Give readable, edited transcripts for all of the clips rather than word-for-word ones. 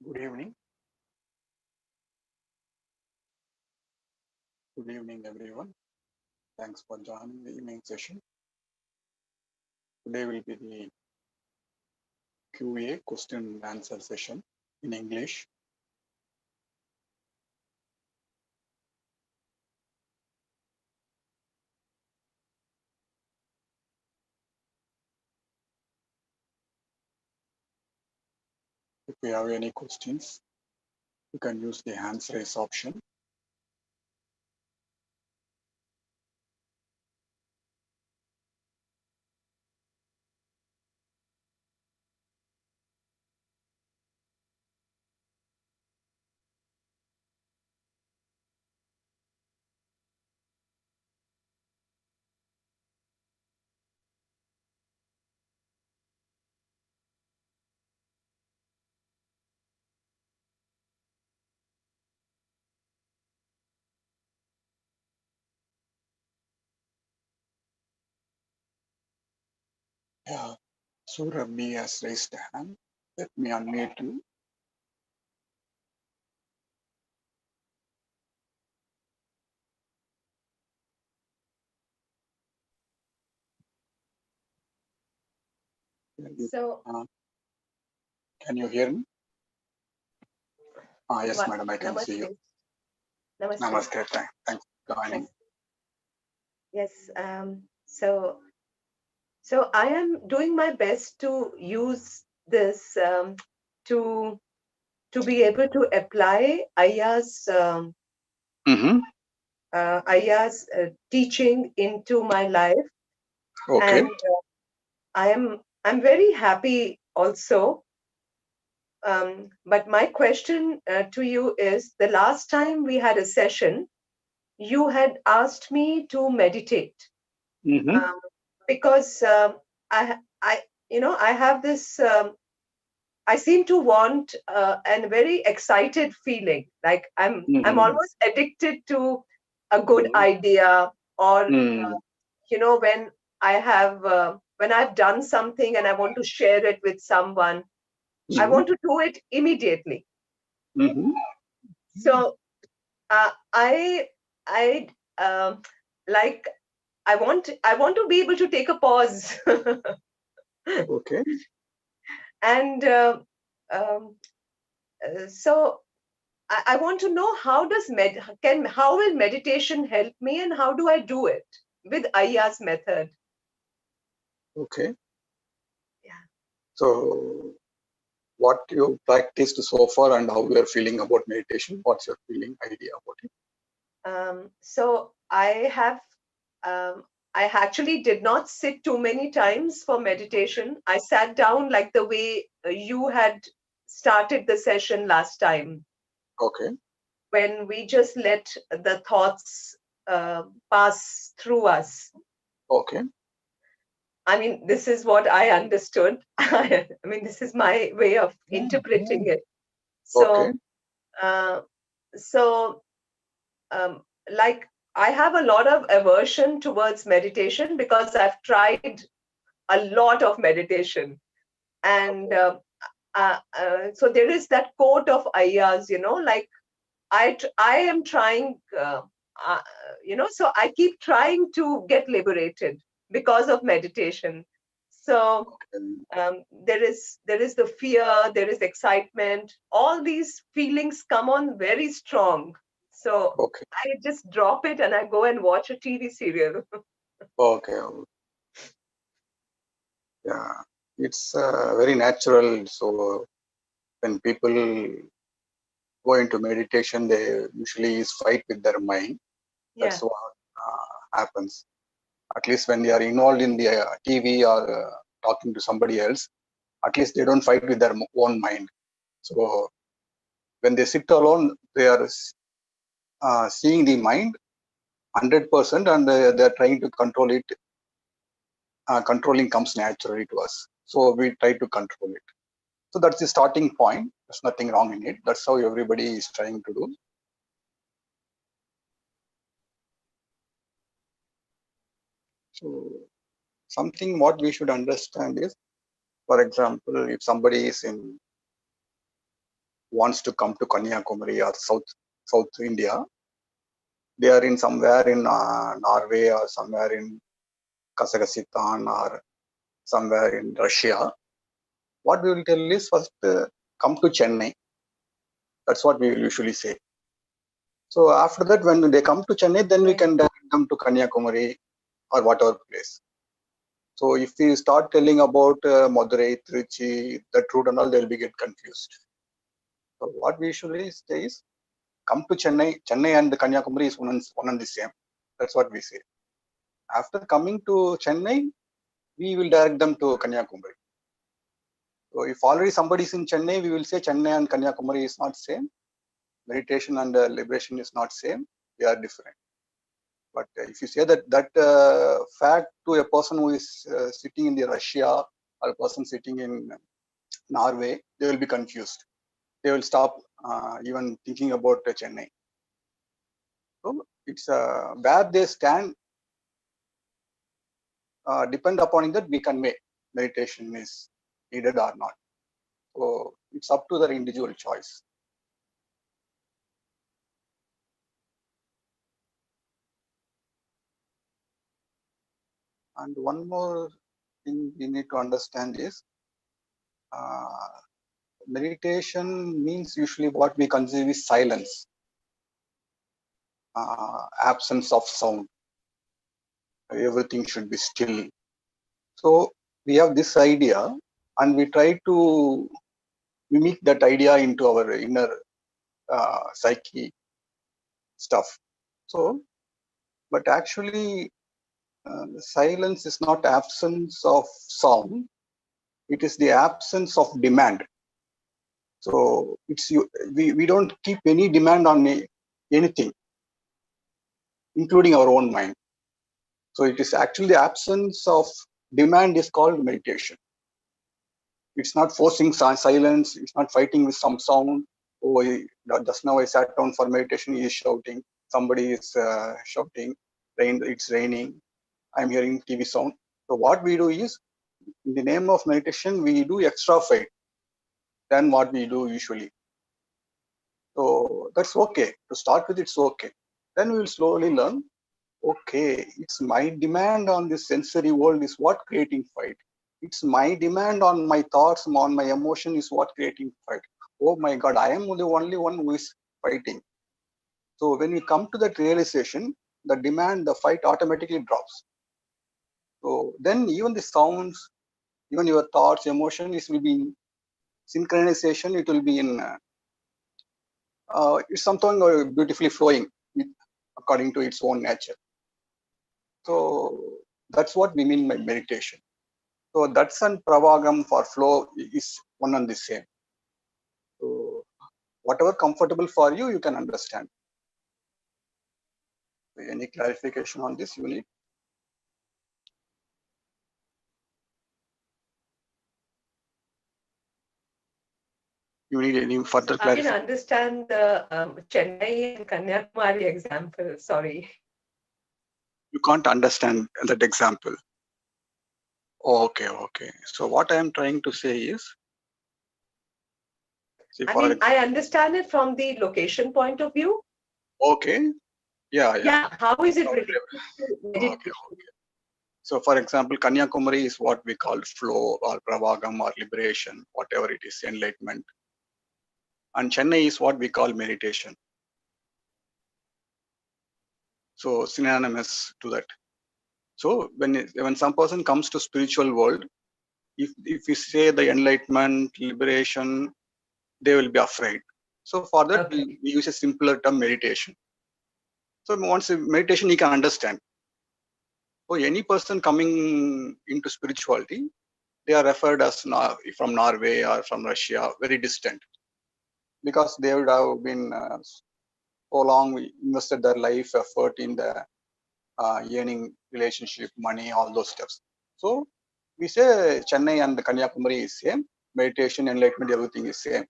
Good evening. Good evening, everyone. Thanks for joining the evening session. Today will be the QA, question and answer session in English. If you have any questions, you can use the hands raise option. Yeah, Surabhi has raised a hand. Let me unmute you. So, can you hear me? Yes, what, madam, I can see you. Namaste. Namaste. Thanks for joining. Yes. So I am doing my best to use this to be able to apply Aya's Aya's teaching into my life. Okay. And I'm very happy also. But my question to you is: the last time we had a session, you had asked me to meditate. Because I have this. I seem to want a very excited feeling, like I'm almost addicted to a good idea, or when I've done something and I want to share it with someone, I want to do it immediately. So I like I want to be able to take a pause. Okay. And so I want to know, how will meditation help me, and how do I do it with Aya's method? Okay. Yeah. So what you practiced so far and how you are feeling about meditation? What's your feeling, idea about it? So I actually did not sit too many times for meditation. I sat down like the way you had started the session last time. Okay. When we just let the thoughts pass through us. Okay. I mean, this is what I understood. I mean, this is my way of interpreting it. So, like, I have a lot of aversion towards meditation because I've tried a lot of meditation. And so there is that quote of Aya's, like, I am trying, so I keep trying to get liberated because of meditation. So there is the fear, there is excitement. All these feelings come on very strong. So I just drop it and I go and watch a TV serial. Okay. Yeah, it's very natural. So when people go into meditation, they usually fight with their mind. That's what happens. At least when they are involved in the TV or talking to somebody else, at least they don't fight with their own mind. So when they sit alone, they are seeing the mind 100%, and they are trying to control it. Controlling comes naturally to us, so we try to control it. So that's the starting point. There's nothing wrong in it. That's how everybody is trying to do. So something what we should understand is, for example, if somebody is in wants to come to Kanyakumari or South India, they are in somewhere in Norway or somewhere in Kazakhstan or somewhere in Russia. What we will tell is first come to Chennai. That's what we will usually say. So after that, when they come to Chennai, then we can direct them to Kanyakumari or whatever place. So if we start telling about Madurai, Trichy, that route and all, they'll be get confused. So what we usually say is, come to Chennai. Chennai and Kanyakumari is one and the same. That's what we say. After coming to Chennai, we will direct them to Kanyakumari. So if already somebody is in Chennai, we will say Chennai and Kanyakumari is not same. Meditation and liberation is not same. They are different. But if you say that fact to a person who is sitting in the Russia or a person sitting in Norway, they will be confused. They will stop even thinking about Chennai. So it's where they stand depend upon that we convey meditation is needed or not. So it's up to their individual choice. And one more thing we need to understand is meditation means usually what we conceive is silence, absence of sound. Everything should be still. So we have this idea and we try to mimic that idea into our inner psyche stuff. So, but actually silence is not absence of sound, it is the absence of demand. So it's we don't keep any demand on anything, including our own mind. So it is actually the absence of demand is called meditation. It's not forcing silence, it's not fighting with some sound. Oh, just now I sat down for meditation, he is shouting, somebody is shouting, it's raining, I'm hearing TV sound. So what we do is, in the name of meditation, we do extra fight than what we do usually. So that's okay. To start with, it's okay. Then we will slowly learn, okay, it's my demand on this sensory world is what creating fight. It's my demand on my thoughts, on my emotion is what creating fight. Oh my God, I am the only one who is fighting. So when we come to that realization, the demand, the fight automatically drops. So then even the sounds, even your thoughts, emotion, is will be in synchronization. It will be in it's something beautifully flowing according to its own nature. So that's what we mean by meditation. So that's and pravagam for flow is one and the same. So whatever comfortable for you, you can understand. Any clarification on this you need? You need any further clarification? I can understand the Chennai and Kanyakumari example. Sorry. You can't understand that example. Okay. So what I am trying to say is, I understand it from the location point of view. Okay. Yeah. How is it related to meditation? Okay. So for example, Kanyakumari is what we call flow or pravagam or liberation, whatever it is, enlightenment. And Chennai is what we call meditation. So synonymous to that. So when some person comes to spiritual world, if we say the enlightenment, liberation, they will be afraid. So for that, we use a simpler term, meditation. So once meditation, you can understand. So any person coming into spirituality, they are referred as from Norway or from Russia, very distant, because they would have been so long invested their life effort in the earning relationship, money, all those steps. So we say Chennai and the Kanyakumari is same, meditation, enlightenment, everything is same.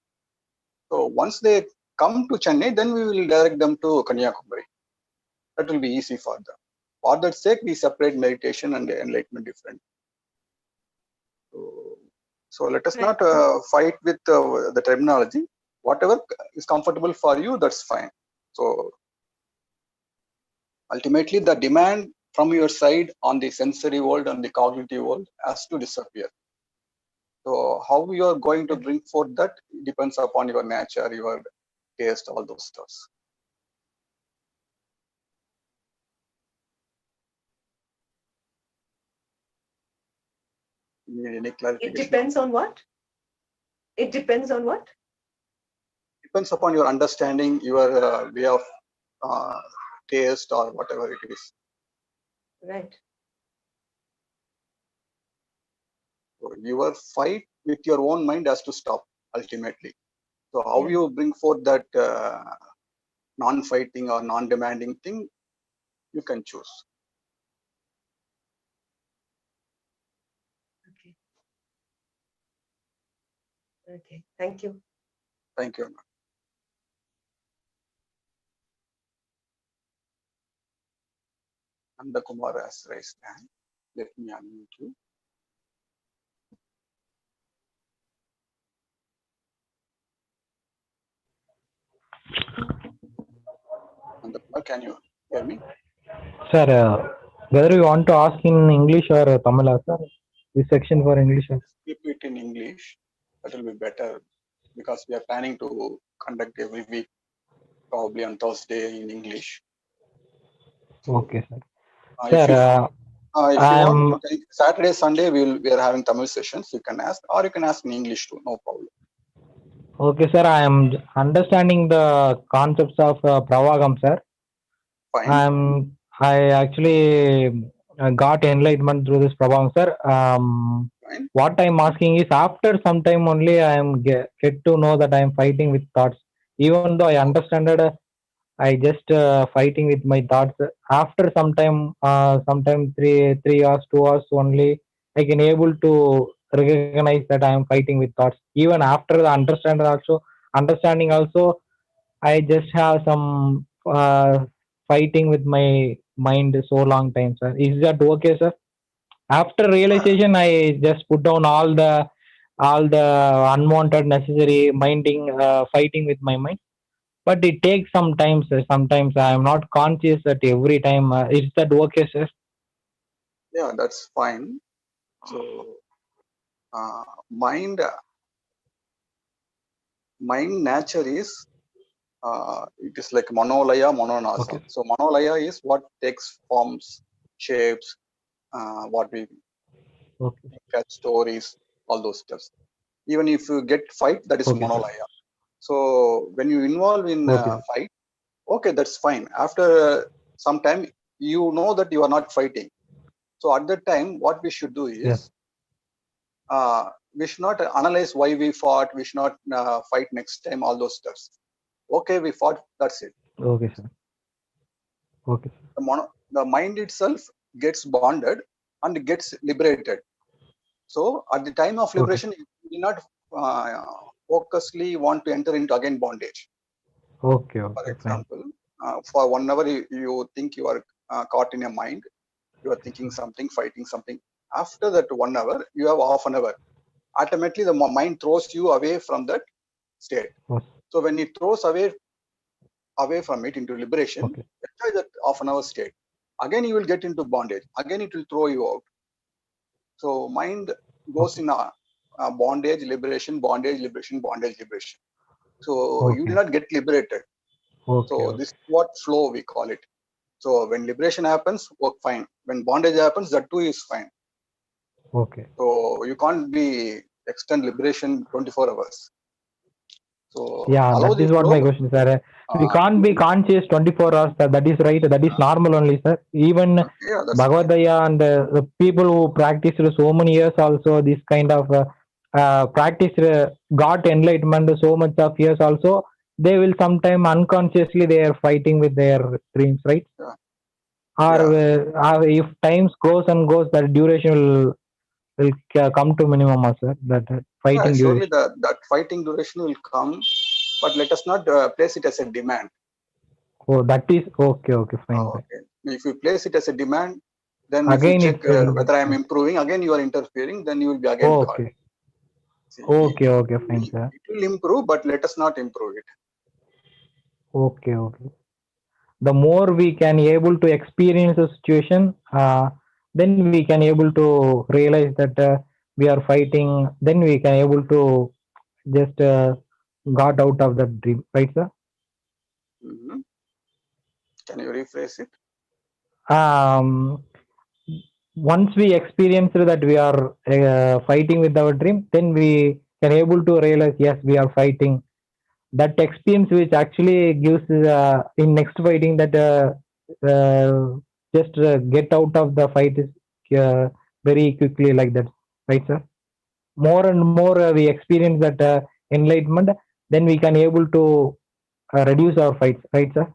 So once they come to Chennai, then we will direct them to Kanyakumari. That will be easy for them. For that sake, we separate meditation and enlightenment different. So let us not fight with the terminology. whatever is comfortable for you, that's fine. So ultimately, the demand from your side on the sensory world and the cognitive world has to disappear. So how you are going to bring forth that depends upon your nature, your taste, all those stuffs. Need any clarification? It depends on what? It depends on what? Depends upon your understanding, your way of taste or whatever it is. Right. So your fight with your own mind has to stop ultimately. So how you bring forth that non-fighting or non-demanding thing, you can choose. Okay. Okay. Thank you. Thank you. Nanda Kumar has raised hand. Let me unmute you. Nanda Kumar, can you hear me? Sir, whether you want to ask in English or Tamil, sir, this section for English. Keep it in English. That will be better because we are planning to conduct every week, probably on Thursday in English. So, okay, sir. If you want, sir, Saturday, Sunday, we are having Tamil sessions. You can ask, or you can ask in English too. No problem. okay, sir. I am understanding the concepts of Pravagam, sir. Fine. I actually got enlightenment through this Pravagam, sir. Fine. What I am asking is, after some time only, I am get to know that I am fighting with thoughts. Even though I understand that I just fighting with my thoughts. After sometime 3 hours, 2 hours only, I can able to recognize that I am fighting with thoughts. Even after the understanding also, I just have some fighting with my mind so long time, sir. Is that okay, sir? After realization, I just put down all the unwanted necessary minding fighting with my mind, but it takes some time, sir. Sometimes I am not conscious at every time. Is that okay, sir? Yeah, that's fine. So, mind nature is it is like manolaya, mononasa. Okay. So manolaya is what takes forms, shapes, what we catch stories, all those stuff. Even if you get fight, that is monolaya. So when you involve in fight, okay, that's fine. After some time, you know that you are not fighting. So at that time, what we should do is, we should not analyze why we fought. We should not fight next time. All those stuffs. Okay, we fought. That's it. Okay, sir. Okay. The mind itself gets bonded and gets liberated. So at the time of liberation, you do not focusedly want to enter into again bondage. Okay. For example, for 1 hour you think you are caught in a mind. You are thinking something, fighting something. After that 1 hour, you have half an hour. Automatically, the mind throws you away from that state. So when it throws away from it into liberation, enjoy that half an hour state. Again, you will get into bondage. Again, it will throw you out. So mind goes in a bondage, liberation, bondage, liberation, bondage, liberation. So you do not get liberated. So this is what flow we call it. So when liberation happens, work fine. When bondage happens, that too is fine. Okay. So you can't be extend liberation 24 hours. So yeah, that is what flow. my question, sir. We can't be conscious 24 hours. That is right. That is normal only, sir. Even Bhagavadaya and the people who practiced so many years also this kind of practice got enlightenment so much of years also. They will sometime unconsciously they are fighting with their dreams, right? Or if times goes and goes, that duration will come to minimum, sir. That fighting surely duration. that fighting duration will come, but let us not place it as a demand. Oh, that is okay. Okay, fine. Okay. If you place it as a demand, then again if you check whether I am improving, again you are interfering, then you will be again caught. See, Okay, okay, fine, sir. it will improve, but let us not improve it. Okay, okay. The more we can able to experience the situation, then we can able to realize that we are fighting. Then we can able to just got out of the dream, right, sir? Mhm. Can you rephrase it? Um, Once we experience that we are fighting with our dream, then we can able to realize yes, we are fighting. That experience which actually gives in next fighting that just get out of the fight is very quickly like that, right, sir? More and more we experience that enlightenment, then we can able to reduce our fights, right, sir?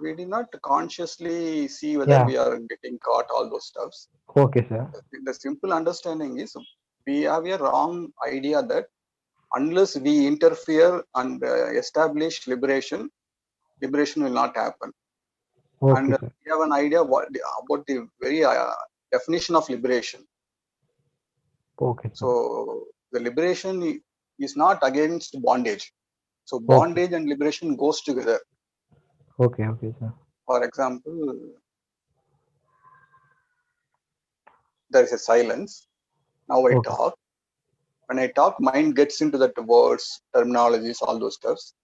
We did not consciously see whether Yeah. we are getting caught, all those stuffs. Okay, sir. The simple understanding is we have a wrong idea that unless we interfere and establish liberation, liberation will not happen. Okay, And sir. we have an idea about the very definition of liberation. Okay, sir. So the liberation is not against bondage. So Okay. bondage and liberation goes together. Okay, okay, sir. For example, there is a silence. Now I Okay. talk. When I talk, mind gets into that words, terminologies, all those stuffs.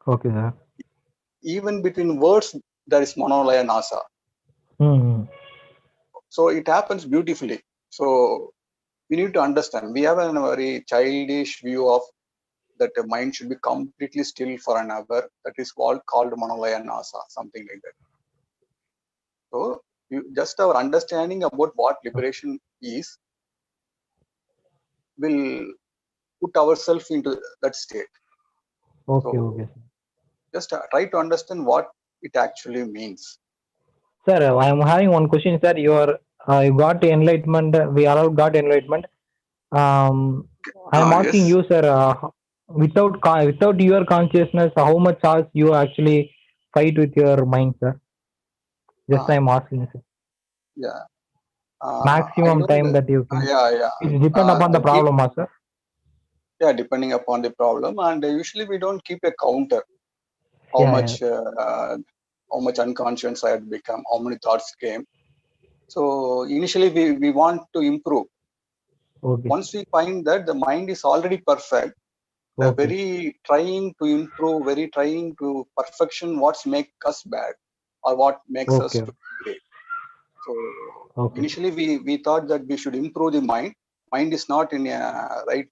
Okay, sir. Even between words, there is monolaya nasa. Hmm. So it happens beautifully. So we need to understand. We have a very childish view of that the mind should be completely still for an hour. That is called monolaya nasa, something like that. So just our understanding about what liberation is will put ourselves into that state. Okay, So okay, sir. just try to understand what it actually means. Sir, I am having one question, sir. You got enlightenment. We all got enlightenment. I am asking Yes. you, sir. Without your consciousness, how much hours you actually fight with your mind, sir? Just I Uh, am asking, sir. yeah. I Maximum don't. time that you can. Yeah, yeah. It depend upon the I keep. problem, sir. Yeah, depending upon the problem, and usually we don't keep a counter. How Yeah, yeah. much, how much unconscious I had become, how many thoughts came. So initially we want to improve. Okay, Once we find that the mind is already perfect, the okay, very trying to improve, very trying to perfection, what's make us bad or what makes us okay, to be great. So okay, sir. initially we thought that we should improve the mind. Mind is not in a right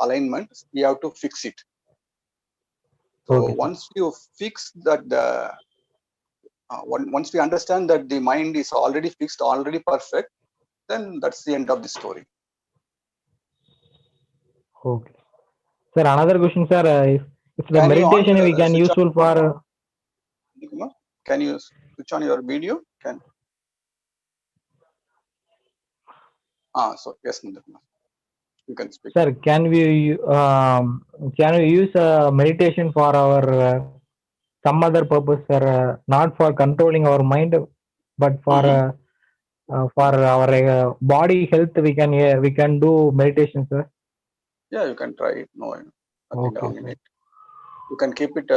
alignment. We have to fix it. So Okay, sir. once you fix that, once we understand that the mind is already fixed, already perfect, then that's the end of the story. Okay, sir. Another question, sir. If the Can you on meditation your we can switch useful for. on? Can you switch on your video? So yes, Nandana, you can speak Sir, now. can we use meditation for our some other purpose, sir? Not for controlling our mind, but Mm-hmm. for our body health. We can do meditation, sir. Yeah, you can try it. No, nothing Okay, wrong in sir. it. You can keep it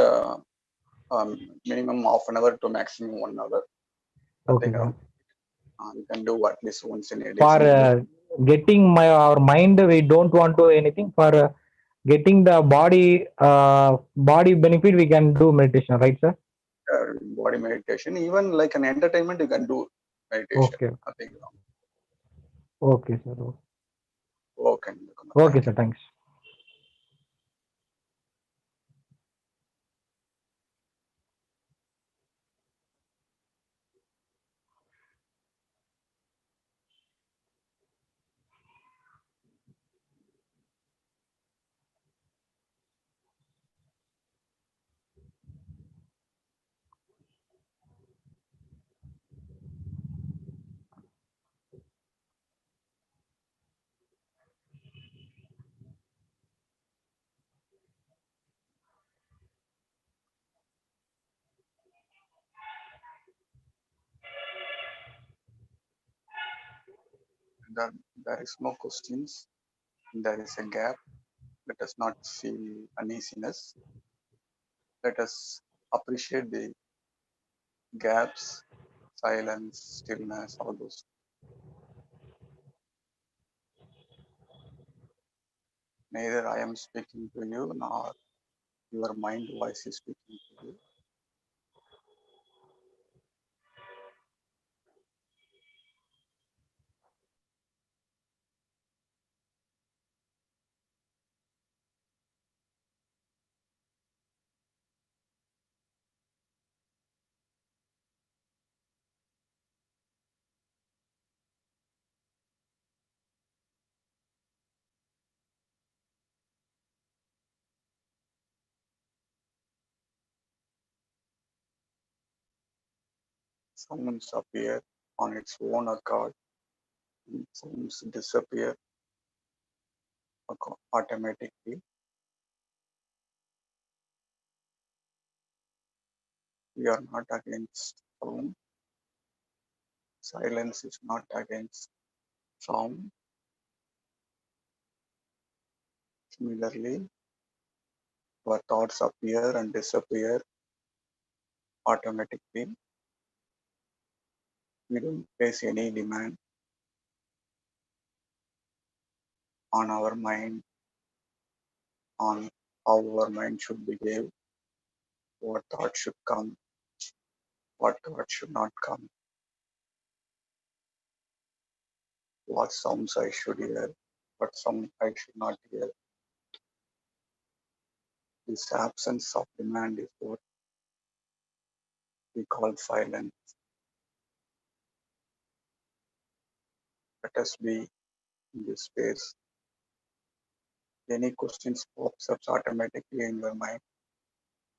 minimum half an hour to maximum 1 hour. Okay, Nothing sir. wrong. You can do at least once in a day. For getting our mind, we don't want to do anything. For getting the body benefit, we can do meditation, right, sir? Body meditation, even like an entertainment, you can do meditation. Okay, Nothing wrong. okay, sir. Okay, Okay, thank sir. you. Thanks. there is no questions, there is a gap. Let us not feel uneasiness. Let us appreciate the gaps, silence, stillness, all those. Neither I am speaking to you nor your mind voice is speaking to you. Sounds appear on its own accord, sounds disappear automatically. We are not against sound. Silence is not against sound. Similarly, our thoughts appear and disappear automatically. We don't place any demand on our mind, on how our mind should behave, what thought should come, what thought should not come, what sounds I should hear, what sound I should not hear. This absence of demand is what we call silence. Let us be in this space. Any questions pops up automatically in your mind,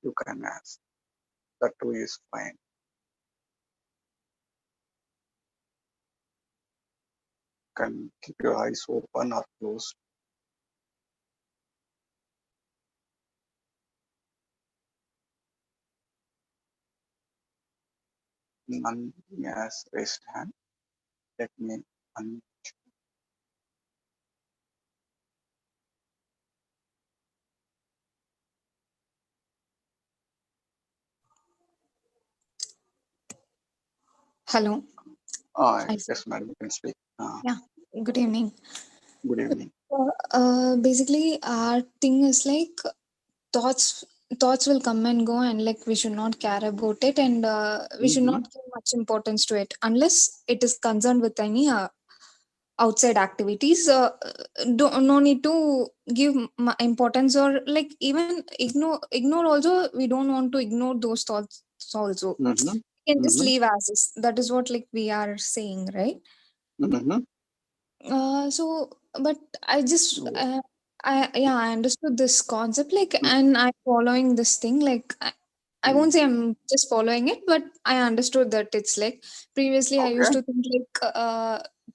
you can ask. That too is fine. You can keep your eyes open or closed. None has raised hand. Let me unmute. Hello. Yes, madam, you can speak. Yeah. Good evening. Good evening. Basically, our thing is like thoughts. Thoughts will come and go, and like we should not care about it, and we should not give much importance to it unless it is concerned with any outside activities. No need to give importance, or like even ignore. Also, we don't want to ignore those thoughts. Also, Mm-hmm. we can just Mm-hmm. leave as is. That is what like we are saying, right? Mm-hmm. So, but I just, So, I understood this concept, like, and I'm following this thing, like, I won't say I'm just following it, but I understood that it's like previously I used okay. to think like,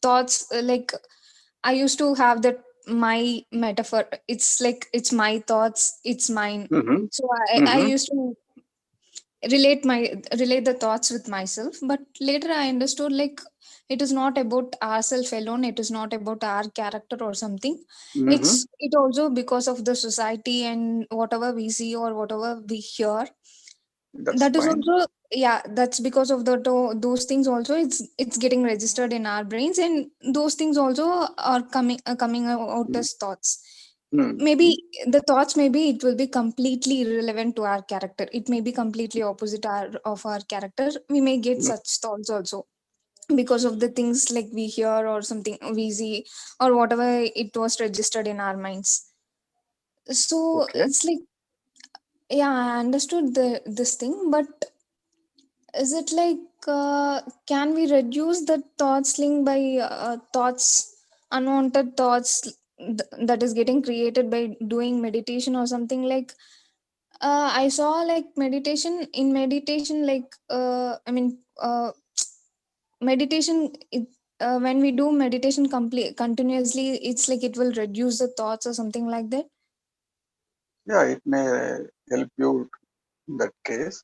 thoughts, like, I used to have that my metaphor. It's like, it's my thoughts, it's mine. Mm-hmm. So I Mm-hmm. used to relate the thoughts with myself, but later I understood like it is not about ourselves alone, it is not about our character or something. Mm-hmm. It also because of the society and whatever we see or whatever we hear. That's That is fine. also, yeah, that's because of those things also, it's getting registered in our brains, and those things also are coming out as thoughts. Mm-hmm. Maybe the thoughts, maybe it will be completely irrelevant to our character, it may be completely opposite of our character. We may get such thoughts also because of the things like we hear or something we see or whatever it was registered in our minds. So Okay. it's like, yeah, I understood this thing, but is it like, can we reduce the thoughts link by thoughts, unwanted thoughts, that is getting created by doing meditation or something like? I saw like meditation, like, I mean, meditation, when we do meditation continuously, it's like it will reduce the thoughts or something like that. Yeah, it may help you in that case.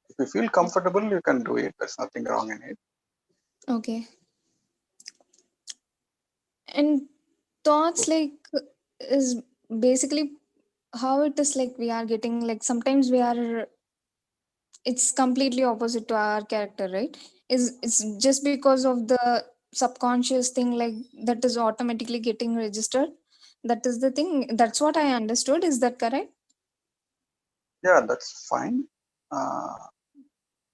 If you feel comfortable, you can do it. There's nothing wrong in it. Okay. And thoughts like is basically how it is like we are getting like sometimes we are it's completely opposite to our character, right? Is it's just because of the subconscious thing like that is automatically getting registered. That is the thing. That's what I understood. Is that correct? Yeah, that's fine. Uh,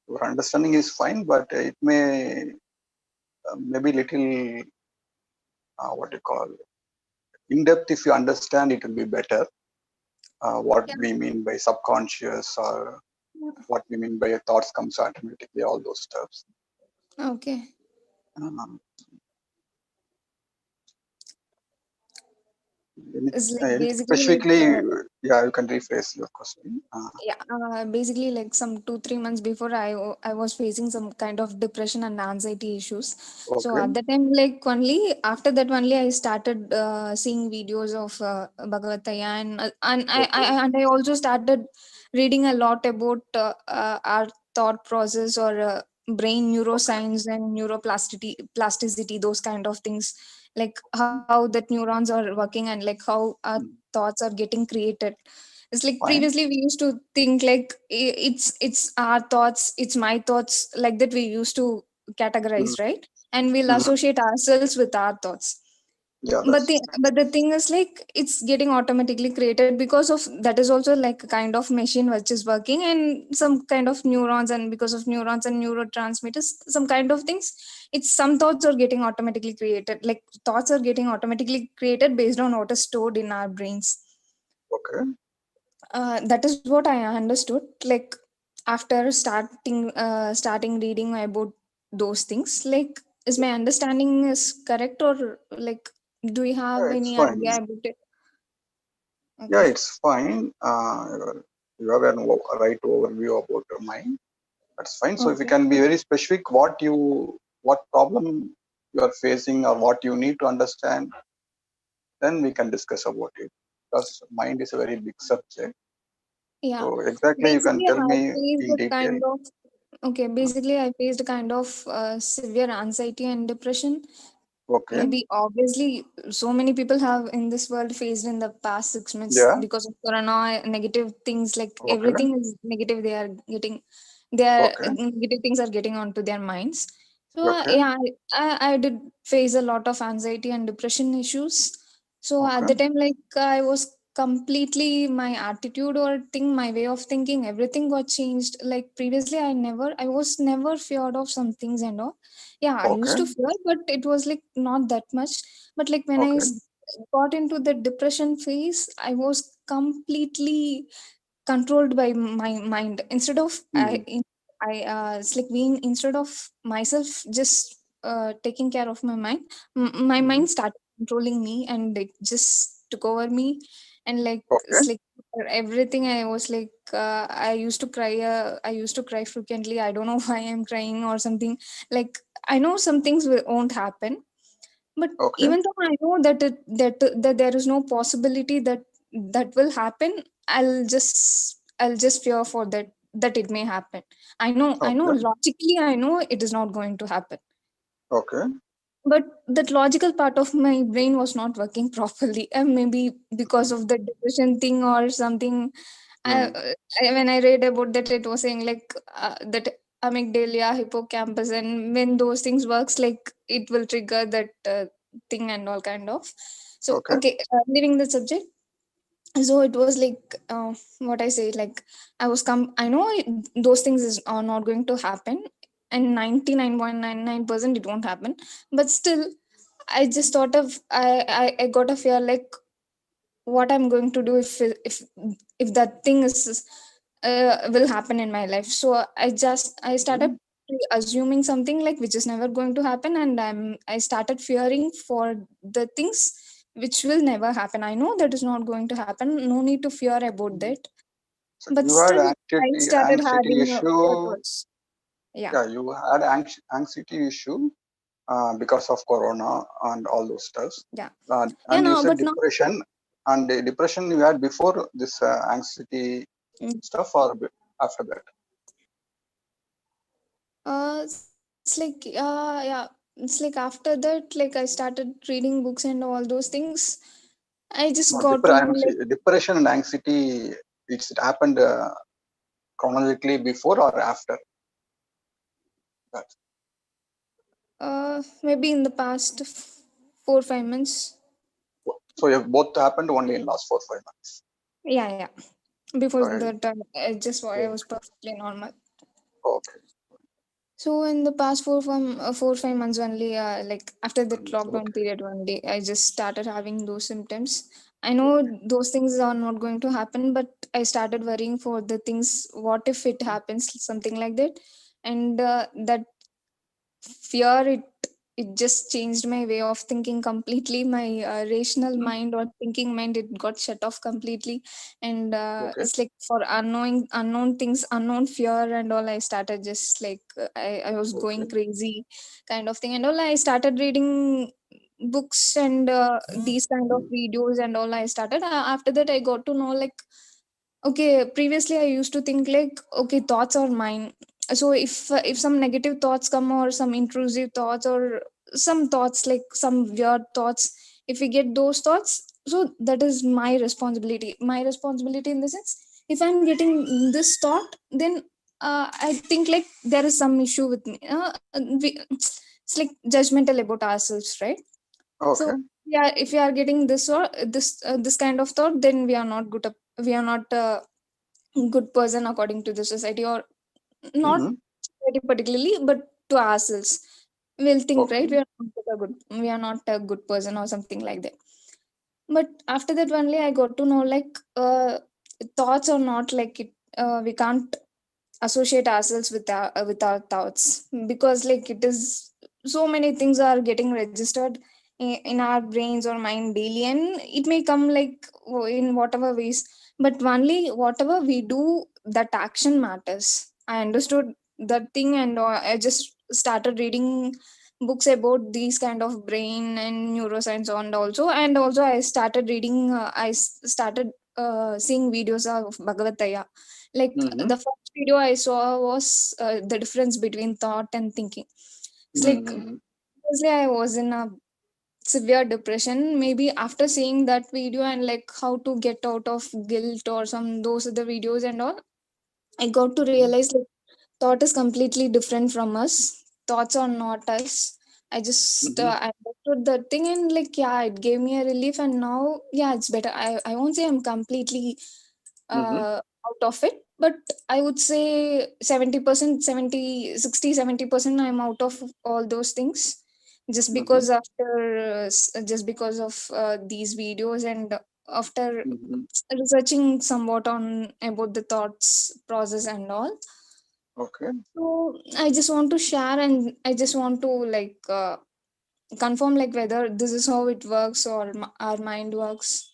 your understanding is fine, but it may maybe little what you call in depth. If you understand, it will be better. What Yeah. we mean by subconscious or what we mean by thoughts comes automatically, all those stuffs. Okay. Um, It's like anything basically like specifically, yeah, you can rephrase your question. yeah, basically like some 2 3 months before I was facing some kind of depression and anxiety issues. So Okay, at that time, like only after that only I started seeing videos of Bhagavata, okay, and I also started reading a lot about our thought process or brain okay, neuroscience and plasticity, those kind of things, like how the neurons are working and like how our mm, thoughts are getting created. It's like fine. previously we used to think like it's our thoughts, it's my thoughts, like that we used to Mm, categorize, right? And we'll mhm. associate ourselves with our thoughts. Yeah, But that's the thing is like it's getting automatically created because of that is also like a kind of machine which is working and some kind of neurons, and because of neurons and neurotransmitters, some kind of things, it's some thoughts are getting automatically created, like thoughts are getting automatically created based on what is stored in our brains. okay. That is what I understood. Like after starting reading about those things, like is my understanding is correct, or like do you have Yeah, it's any fine. idea about it? Yeah, Okay. it's fine. You have a right overview about your mind. That's fine. So if you Okay. can be very specific, what problem you are facing or what you need to understand, then we can discuss about it. Because mind is a very big subject. Yeah. So exactly, you can Basically, tell I me faced in a detail. kind of okay. Basically, I faced a kind of severe anxiety and depression. Okay. Maybe obviously so many people have in this world faced in the past 6 months Yeah. because of corona, negative things, like Okay. everything is negative, they are getting their Okay. negative things are getting onto their minds. So Okay. yeah, I did face a lot of anxiety and depression issues. So at Okay. the time, like I was completely, my attitude or thing, my way of thinking, everything got changed. Like previously I was never feared of some things and all. Yeah, I used Okay. to fear, but it was like not that much. But like when Okay. got into the depression phase, I was completely controlled by my mind. Instead of Mm. it's like being, instead of myself just taking care of my mind, my Mm. mind started controlling me, and it just took over me. And like Okay. it's like for everything I was like I used to cry frequently. I don't know why I'm crying or something. Like I know some things won't happen, but Okay. even though I know that there is no possibility that that will happen, I'll just fear for that it may happen. I know Okay. logically I know it is not going to happen, Okay. but that logical part of my brain was not working properly, and maybe because Mm. of the depression thing or something. Mm. When I read about that, it was saying like that amygdala, hippocampus, and when those things works, like it will trigger that thing and all kind of. So Okay. okay, leaving the subject. So it was like what I say, like I know those things are not going to happen, and 99.99% it won't happen. But still, I just thought of I got a fear like what I'm going to do if that thing is will happen in my life. So I started Okay. assuming something like which is never going to happen, and I started fearing for the things which will never happen. I know that is not going to happen. No need to fear about Mm. that. So But you had still, I started anxiety having fear issue. thoughts. Yeah, Yeah, you had anxiety issue because of corona and all those stuff. yeah, yeah. And you No, said but now. depression, and the depression you had before this anxiety stuff or after that? It's like yeah. it's like after that, like I started reading books and all those things. I just No, got to know like depression and anxiety, it happened chronologically before or after that? maybe in the past 4 5 months. So both happened only in last 4 5 months. Yeah. Before Right. that, I was perfectly normal. Okay. So in the past 4 5 months only, like after the Okay. lockdown period only, I just started having those symptoms. I know those things are not going to happen, but I started worrying for the things. What if it happens, something like that, and that fear it just changed my way of thinking completely. My rational Mhm. mind or thinking mind, it got shut off completely, and Okay. it's like for unknown things, unknown fear and all, I started just like I was going Okay. crazy kind of thing and all. I started reading books and these kind of Mm. videos and all. I started after that I got to know like, okay, previously I used to think like, okay, thoughts are mine. So if some negative thoughts come or some intrusive thoughts or some thoughts like some weird thoughts, if we get those thoughts, so that is my responsibility. My responsibility in the sense, if I'm getting this thought, then I think like there is some issue with me. It's like judgmental about ourselves, right? So Okay. yeah, if we are getting this or this kind of thought, then we are not good. We are not good person according to the society, or not Mm-hmm. society particularly, but to ourselves. We'll think, Okay. right, we are not a good person or something like that. But after that only I got to know like, thoughts are not like it. We can't associate ourselves with our thoughts, because like it is, so many things are getting registered in our brains or mind daily, and it may come like in whatever ways, but only whatever we do, that action matters. I understood that thing, and I just started reading books about these kind of brain and neuroscience, and also I started reading started seeing videos of Bhagavad. Like Mm-hmm. the first video I saw was the difference between thought and thinking. It's like Mm-hmm. previously I was in a severe depression. Maybe after seeing that video and like how to get out of guilt or some those other videos and all, I got to realize like thought is completely different from us. Thoughts are not us. I just Mm-hmm. I understood that thing, and like yeah, it gave me a relief, and now yeah, it's better. I won't say I'm completely Mm-hmm. out of it, but I would say 70%, 70 60 70% I'm out of all those things, just Mm-hmm. because just because of these videos, and after Mm-hmm. researching somewhat on about the thoughts process and all. Okay. So I just want to share, and I just want to like confirm like whether this is how it works or our mind works,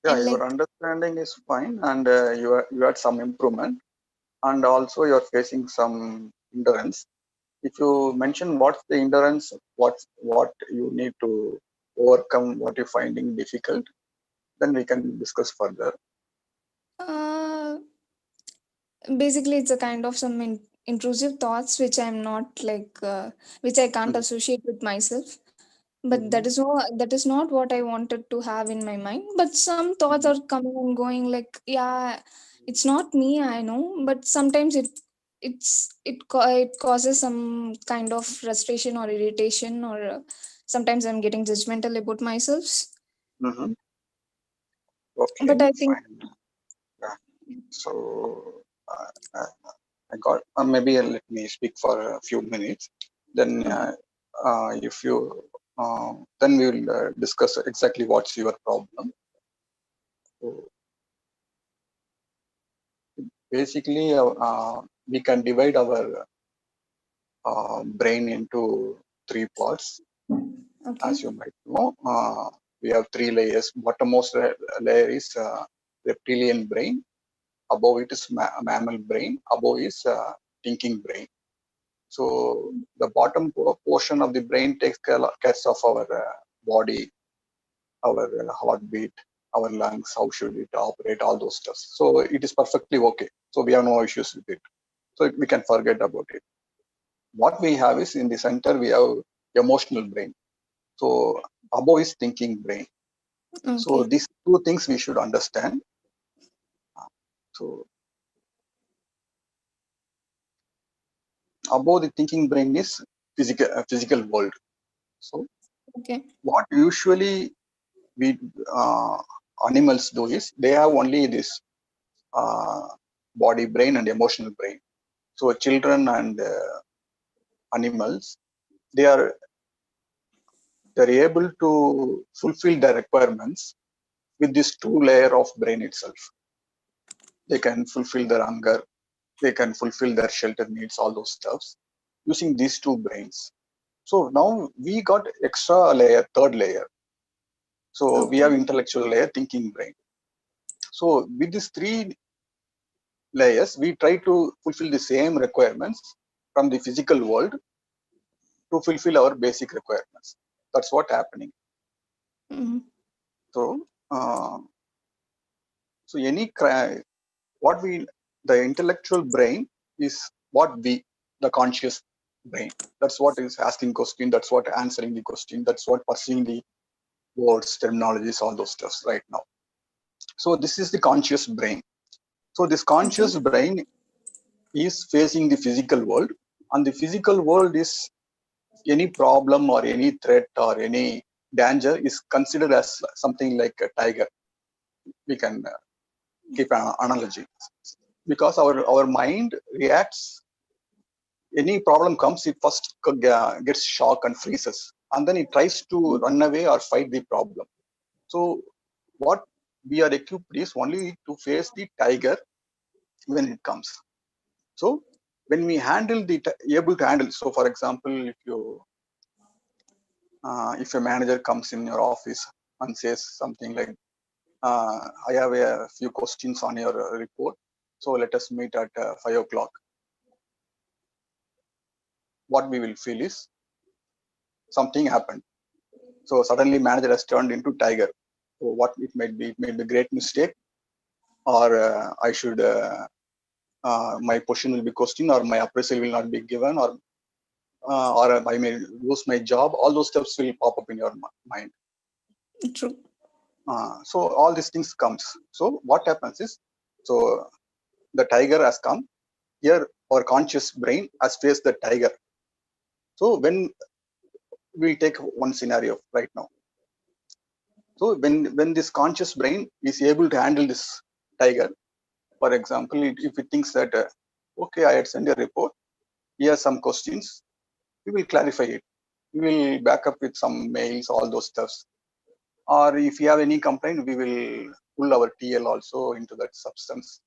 Yeah, and your like understanding is fine, and you had some improvement, and also you're facing some endurance. If you mention what's the endurance, what you need to overcome, what you're finding difficult, then we can discuss further. uh, basically it's a kind of some intrusive thoughts which I'm not like which I can't Mm-hmm. associate with myself, but Mm-hmm. that is not what I wanted to have in my mind. But some thoughts Mm-hmm. are coming and going like, yeah, it's not me, I know, but sometimes it causes some kind of frustration or irritation, or sometimes I'm getting judgmental about myself. Mm-hmm. Okay, But I think fine. Yeah. So I got maybe let me speak for a few minutes. Then, okay. if you then we will discuss exactly what's your problem. So basically, we can divide our brain into three parts, Okay. as you might know. We have three layers. Bottommost layer is reptilian brain. Above it is mammal brain. Above is thinking brain. So the bottom portion of the brain takes care of our body, our heartbeat, our lungs, how should it operate, all those stuff. So it is perfectly okay. So we have no issues with it. So we can forget about it. what we have is in the center we have emotional brain. So above is thinking brain. Okay. So these two things we should understand. So above the thinking brain is physical world. So Okay. what usually we animals do is they have only this body brain and emotional brain. So children and animals, they're able to fulfill their requirements with this two layer of brain itself. They can fulfill their hunger, they can fulfill their shelter needs, all those stuffs using these two brains. So now we got extra layer, third layer. So we have intellectual layer, thinking brain. So with these three layers, we try to fulfill the same requirements from the physical world to fulfill our basic requirements. That's what happening. Mm-hmm. So, so any what we the intellectual brain is what we the conscious brain. That's what is asking question. That's what answering the question. That's what pursuing the words, terminologies, all those stuffs right now. So this is the conscious brain. So this conscious brain is facing the physical world, and the physical world is any problem or any threat or any danger is considered as something like a tiger. We can keep an analogy because our mind reacts. Any problem comes, it first gets shock and freezes, and then it tries to run away or fight the problem. So what we are equipped is only to face the tiger when it comes. So when we handle able to handle, so for example, if a manager comes in your office and says something like, I have a few questions on your report, so let us meet at 5 o'clock. What we will feel is something happened. So suddenly manager has turned into tiger. So what it might be a great mistake, or I should my position will be questioned, or my appraisal will not be given, or I may lose my job. All those steps will pop up in your mind. True. So all these things comes. So what happens is, so the tiger has come. Here our conscious brain has faced the tiger. So when we'll take one scenario right now. So when this conscious brain is able to handle this tiger, for example, if it thinks that okay, I had sent a report, here are some questions, we will clarify it. We will back up with some mails, all those stuffs. Or if you have any complaint, we will pull our TL also into that substance,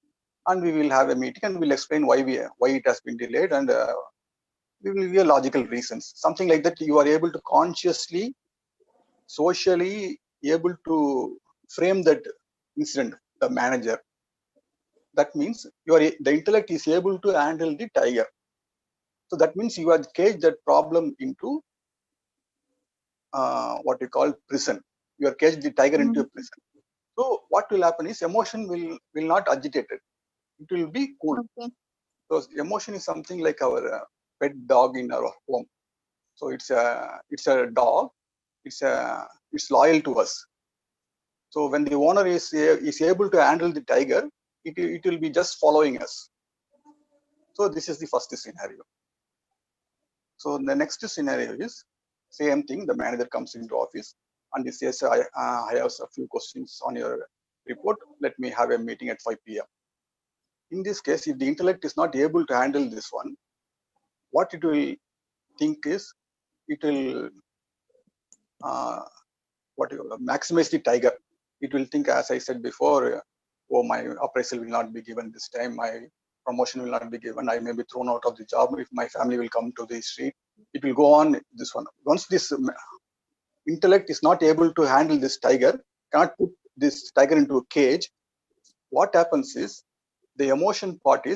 and we will have a meeting and we'll explain why it has been delayed, and we will give logical reasons, something like that. You are able to consciously, socially able to frame that incident, the manager. That means the intellect is able to handle the tiger. So that means you have caged that problem into what you call prison. You are caged the tiger into a prison. So what will happen is emotion will not agitate it. It will be cool. Okay. Because emotion is something like our pet dog in our home. So it's a dog. It's loyal to us. So when the owner is able to handle the tiger, it will be just following us. So this is the first scenario. So the next scenario is same thing. The manager comes into office and he says, I have a few questions on your report. Let me have a meeting at 5 p.m. In this case, if the intellect is not able to handle this one, what it will think is, it will maximize the tiger. It will think, as I said before, oh, my appraisal will not be given this time, my promotion will not be given, I may be thrown out of the job, if my family will come to the street. It will go on this one. Once this intellect is not able to handle this tiger, cannot put this tiger into a cage, what happens is the emotion part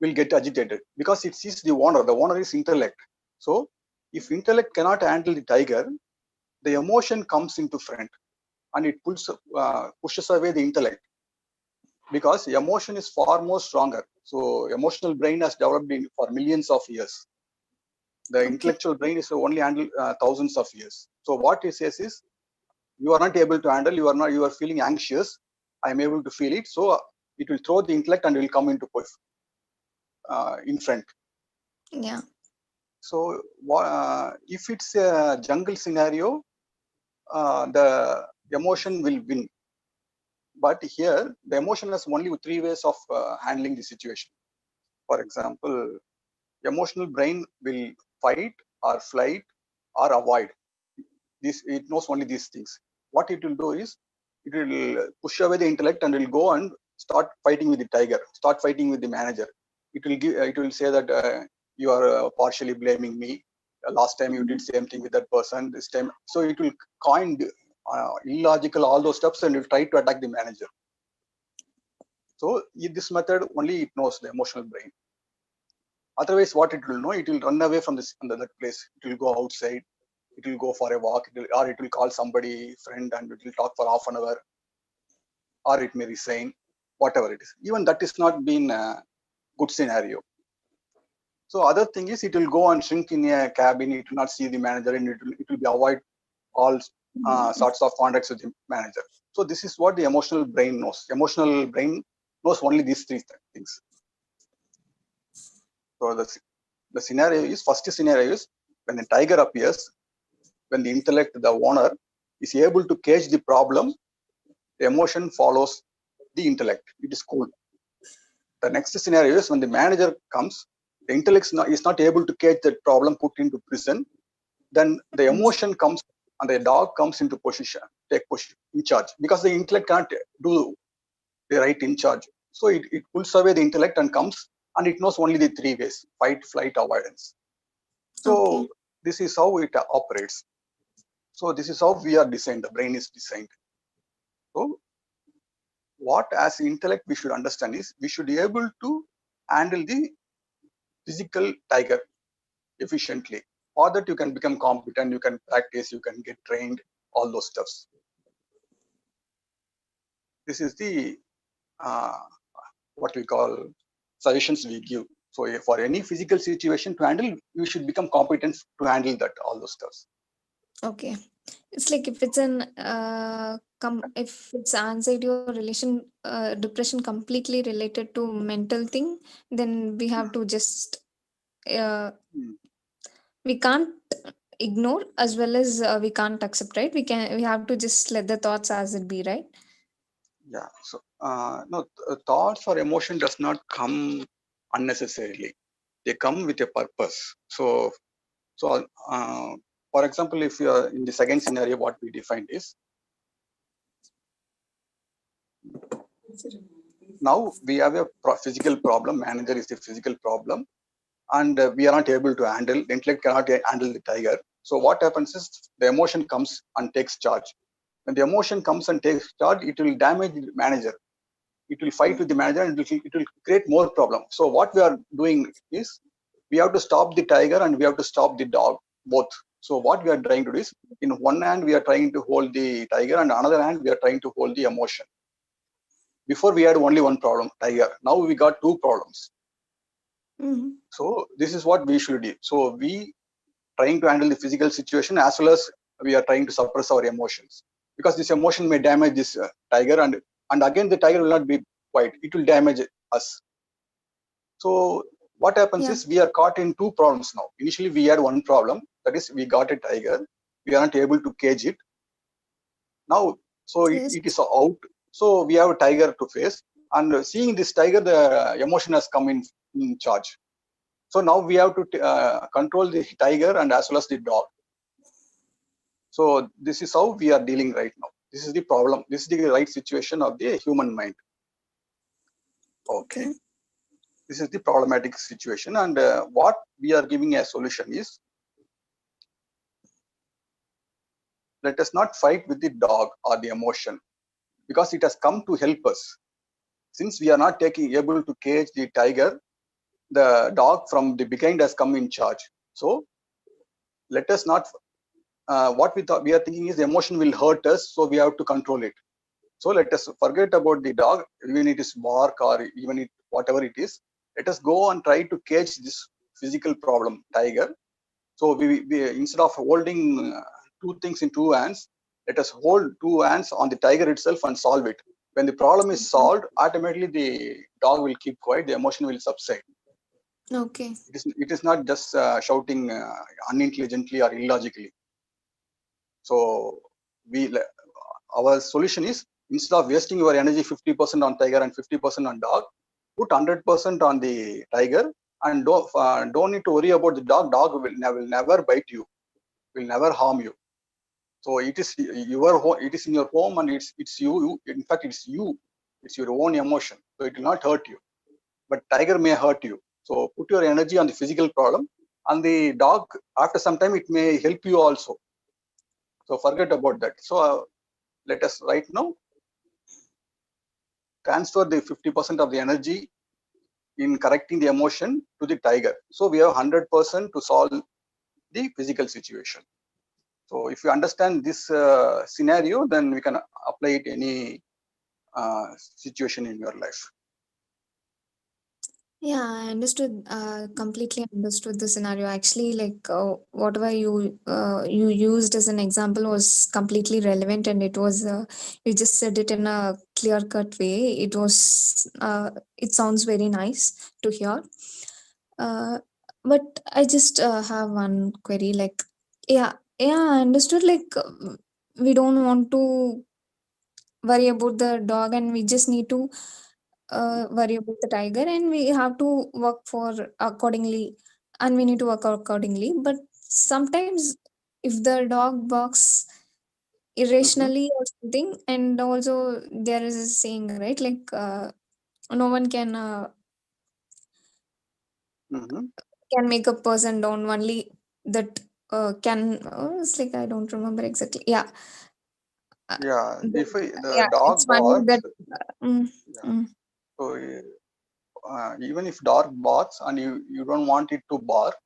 will get agitated because it sees the owner. The owner is intellect. So if intellect cannot handle the tiger, the emotion comes into front and it pushes away the intellect, because emotion is far more stronger. So emotional brain has developed for millions of years. The intellectual brain is only handle thousands of years. So what it says is, you are not able to handle, you are feeling anxious, I am able to feel it, so it will throw the intellect and it will come into in front. Yeah. So if it's a jungle scenario, the emotion will win. But here, the emotion has only 3 ways of handling the situation. For example, emotional brain will fight or flight or avoid. It knows only these things. What it will do is, it will push away the intellect and will go and start fighting with the tiger, start fighting with the manager. It will say that you are partially blaming me. Last time you did same thing with that person. This time, so it will coin illogical all those steps and will try to attack the manager. So in this method only it knows the emotional brain. Otherwise, what it will know, it will run away from that place. It will go outside. It will go for a walk, or it will call somebody friend and it will talk for half an hour, or it may resign, whatever it is. Even that is not been a good scenario. So other thing is, it will go and shrink in a cabin. It will not see the manager, and it will be avoid all sorts of contacts with the manager. So this is what the emotional brain knows. Emotional brain knows only these 3 things. So the scenario is, first scenario is, when a tiger appears, when the intellect, the owner, is able to catch the problem, the emotion follows the intellect. It is cool. The next scenario is, when the manager comes, the intellect is not able to catch that problem, put into prison. Then the emotion comes and the dog comes into position, take position in charge, because the intellect can't do the right in charge. So it pulls away the intellect and comes, and it knows only the 3 ways: fight, flight, avoidance. So this is how it operates. So this is how we are designed. The brain is designed. So what as intellect we should understand is, we should be able to handle the physical tiger efficiently. For that, you can become competent, you can practice, you can get trained, all those stuffs. This is the what we call suggestions we give. So for any physical situation to handle, you should become competent to handle that, all those stuffs. Okay. It's like if it's an if it's anxiety or depression completely related to mental thing, then we have to just we can't ignore as well as we can't accept, right? We have to just let the thoughts as it be, right? Yeah. So no, thoughts or emotion does not come unnecessarily. They come with a purpose. So for example, if you are in the second scenario, what we defined is, now we have a physical problem. Manager is the physical problem, and we are not able to handle. The intellect cannot handle the tiger. So what happens is, the emotion comes and takes charge. When the emotion comes and takes charge, it will damage the manager. It will fight with the manager, and it will create more problem. So what we are doing is, we have to stop the tiger and we have to stop the dog, both. So what we are trying to do is, in one hand we are trying to hold the tiger, and another hand we are trying to hold the emotion. Before we had only one problem, tiger. Now we got 2 problems. So this is what we should do. So we trying to handle the physical situation, as well as we are trying to suppress our emotions, because this emotion may damage this tiger, and again the tiger will not be quiet. It will damage us. So what happens is, we are caught in 2 problems now. Initially we had one problem, that is, we got a tiger, we are not able to cage it. Now, so it is out. So we have a tiger to face, and seeing this tiger, the emotion has come in charge. So now we have to control the tiger and as well as the dog. So this is how we are dealing right now. This is the problem. This is the right situation of the human mind. Okay. This is the problematic situation, and what we are giving a solution is, let us not fight with the dog or the emotion, because it has come to help us. Since we are not able to cage the tiger, the dog from the behind has come in charge. So let us not. What we are thinking is, the emotion will hurt us, so we have to control it. So let us forget about the dog, even it is bark or even whatever it is. Let us go and try to catch this physical problem, tiger, So we instead of holding two things in two hands, let us hold two hands on the tiger itself and solve it. When the problem is solved, automatically the dog will keep quiet, the emotion will subside. Okay. It is not just shouting unintelligently or illogically. So our solution is, instead of wasting your energy 50% on tiger and 50% on dog, put 100% on the tiger, and don't need to worry about the dog. Dog will never bite you, will never harm you. So it is your home, it is in your home, and it's you. In fact, it's you. It's your own emotion. So it will not hurt you. But tiger may hurt you. So put your energy on the physical problem, and the dog, after some time, it may help you also. So forget about that. So let us right now transfer the 50% of the energy in correcting the emotion to the tiger. So we have 100% to solve the physical situation. So if you understand this scenario, then we can apply it any situation in your life. Yeah, I understood. Completely understood the scenario. Actually, like whatever you used as an example was completely relevant, and it was you just said it in a clear cut way. It was it sounds very nice to hear. But I just have one query. Like, yeah, I understood. Like, we don't want to worry about the dog, and we just need to worry about the tiger, and we have to work for accordingly, and we need to work accordingly. But sometimes if the dog barks irrationally or something, and also there is a saying, right, like no one can make a person down, only that can it's like I don't remember exactly. Yeah, if the Yeah, dog it's only barks, that mm, yeah. mm, So even if dog barks and you don't want it to bark,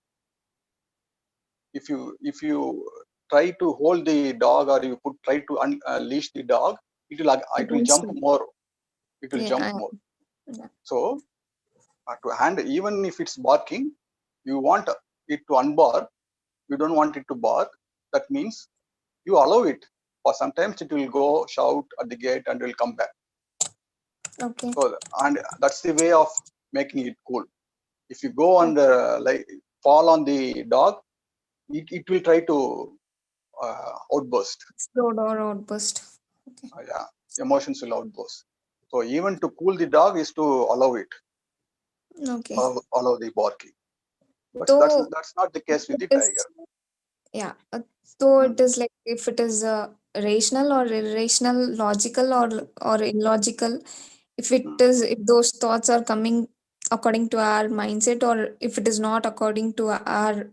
if you try to hold the dog, or you try to unleash the dog, it it will won't jump stop. more. It will Yeah, jump more. yeah. So to handle, even if it's barking, you want it to unbark. You don't want it to bark. That means you allow it. Or sometimes it will go shout at the gate and will come back. Okay. So, and that's the way of making it cool. If you go and like fall on the dog, it will try to outburst. Explode or outburst. Okay. Yeah, emotions will outburst. So even to cool the dog is to allow it, Okay. allow the barking. But So that's not the case with the it is, tiger. yeah. So it Mhm. is like if it is rational or irrational, logical or illogical. If it Mhm. is, if those thoughts are coming according to our mindset, or if it is not according to our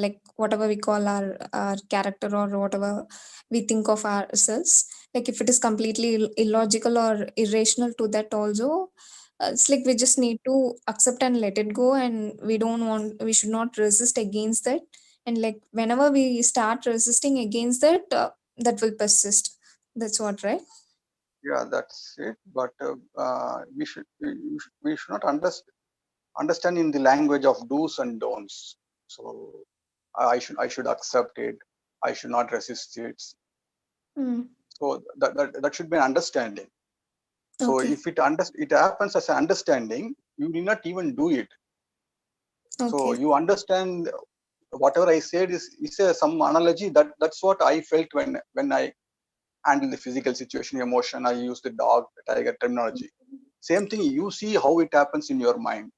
like whatever we call our character, or whatever we think of ourselves, like if it is completely illogical or irrational to that also, it's like we just need to accept and let it go, and we should not resist against that, and like whenever we start resisting against that, that will persist. That's what, right? Yeah, that's it. But we should not understand in the language of do's and don'ts. So I should accept it. I should not resist it. Mm, So that should be an understanding. So okay. if it happens as an understanding, you need not even do it. So Okay. you understand whatever I said is some analogy. That's what I felt when I handle the physical situation, emotion. I use the dog, the tiger terminology. Same thing. You see how it happens in your mind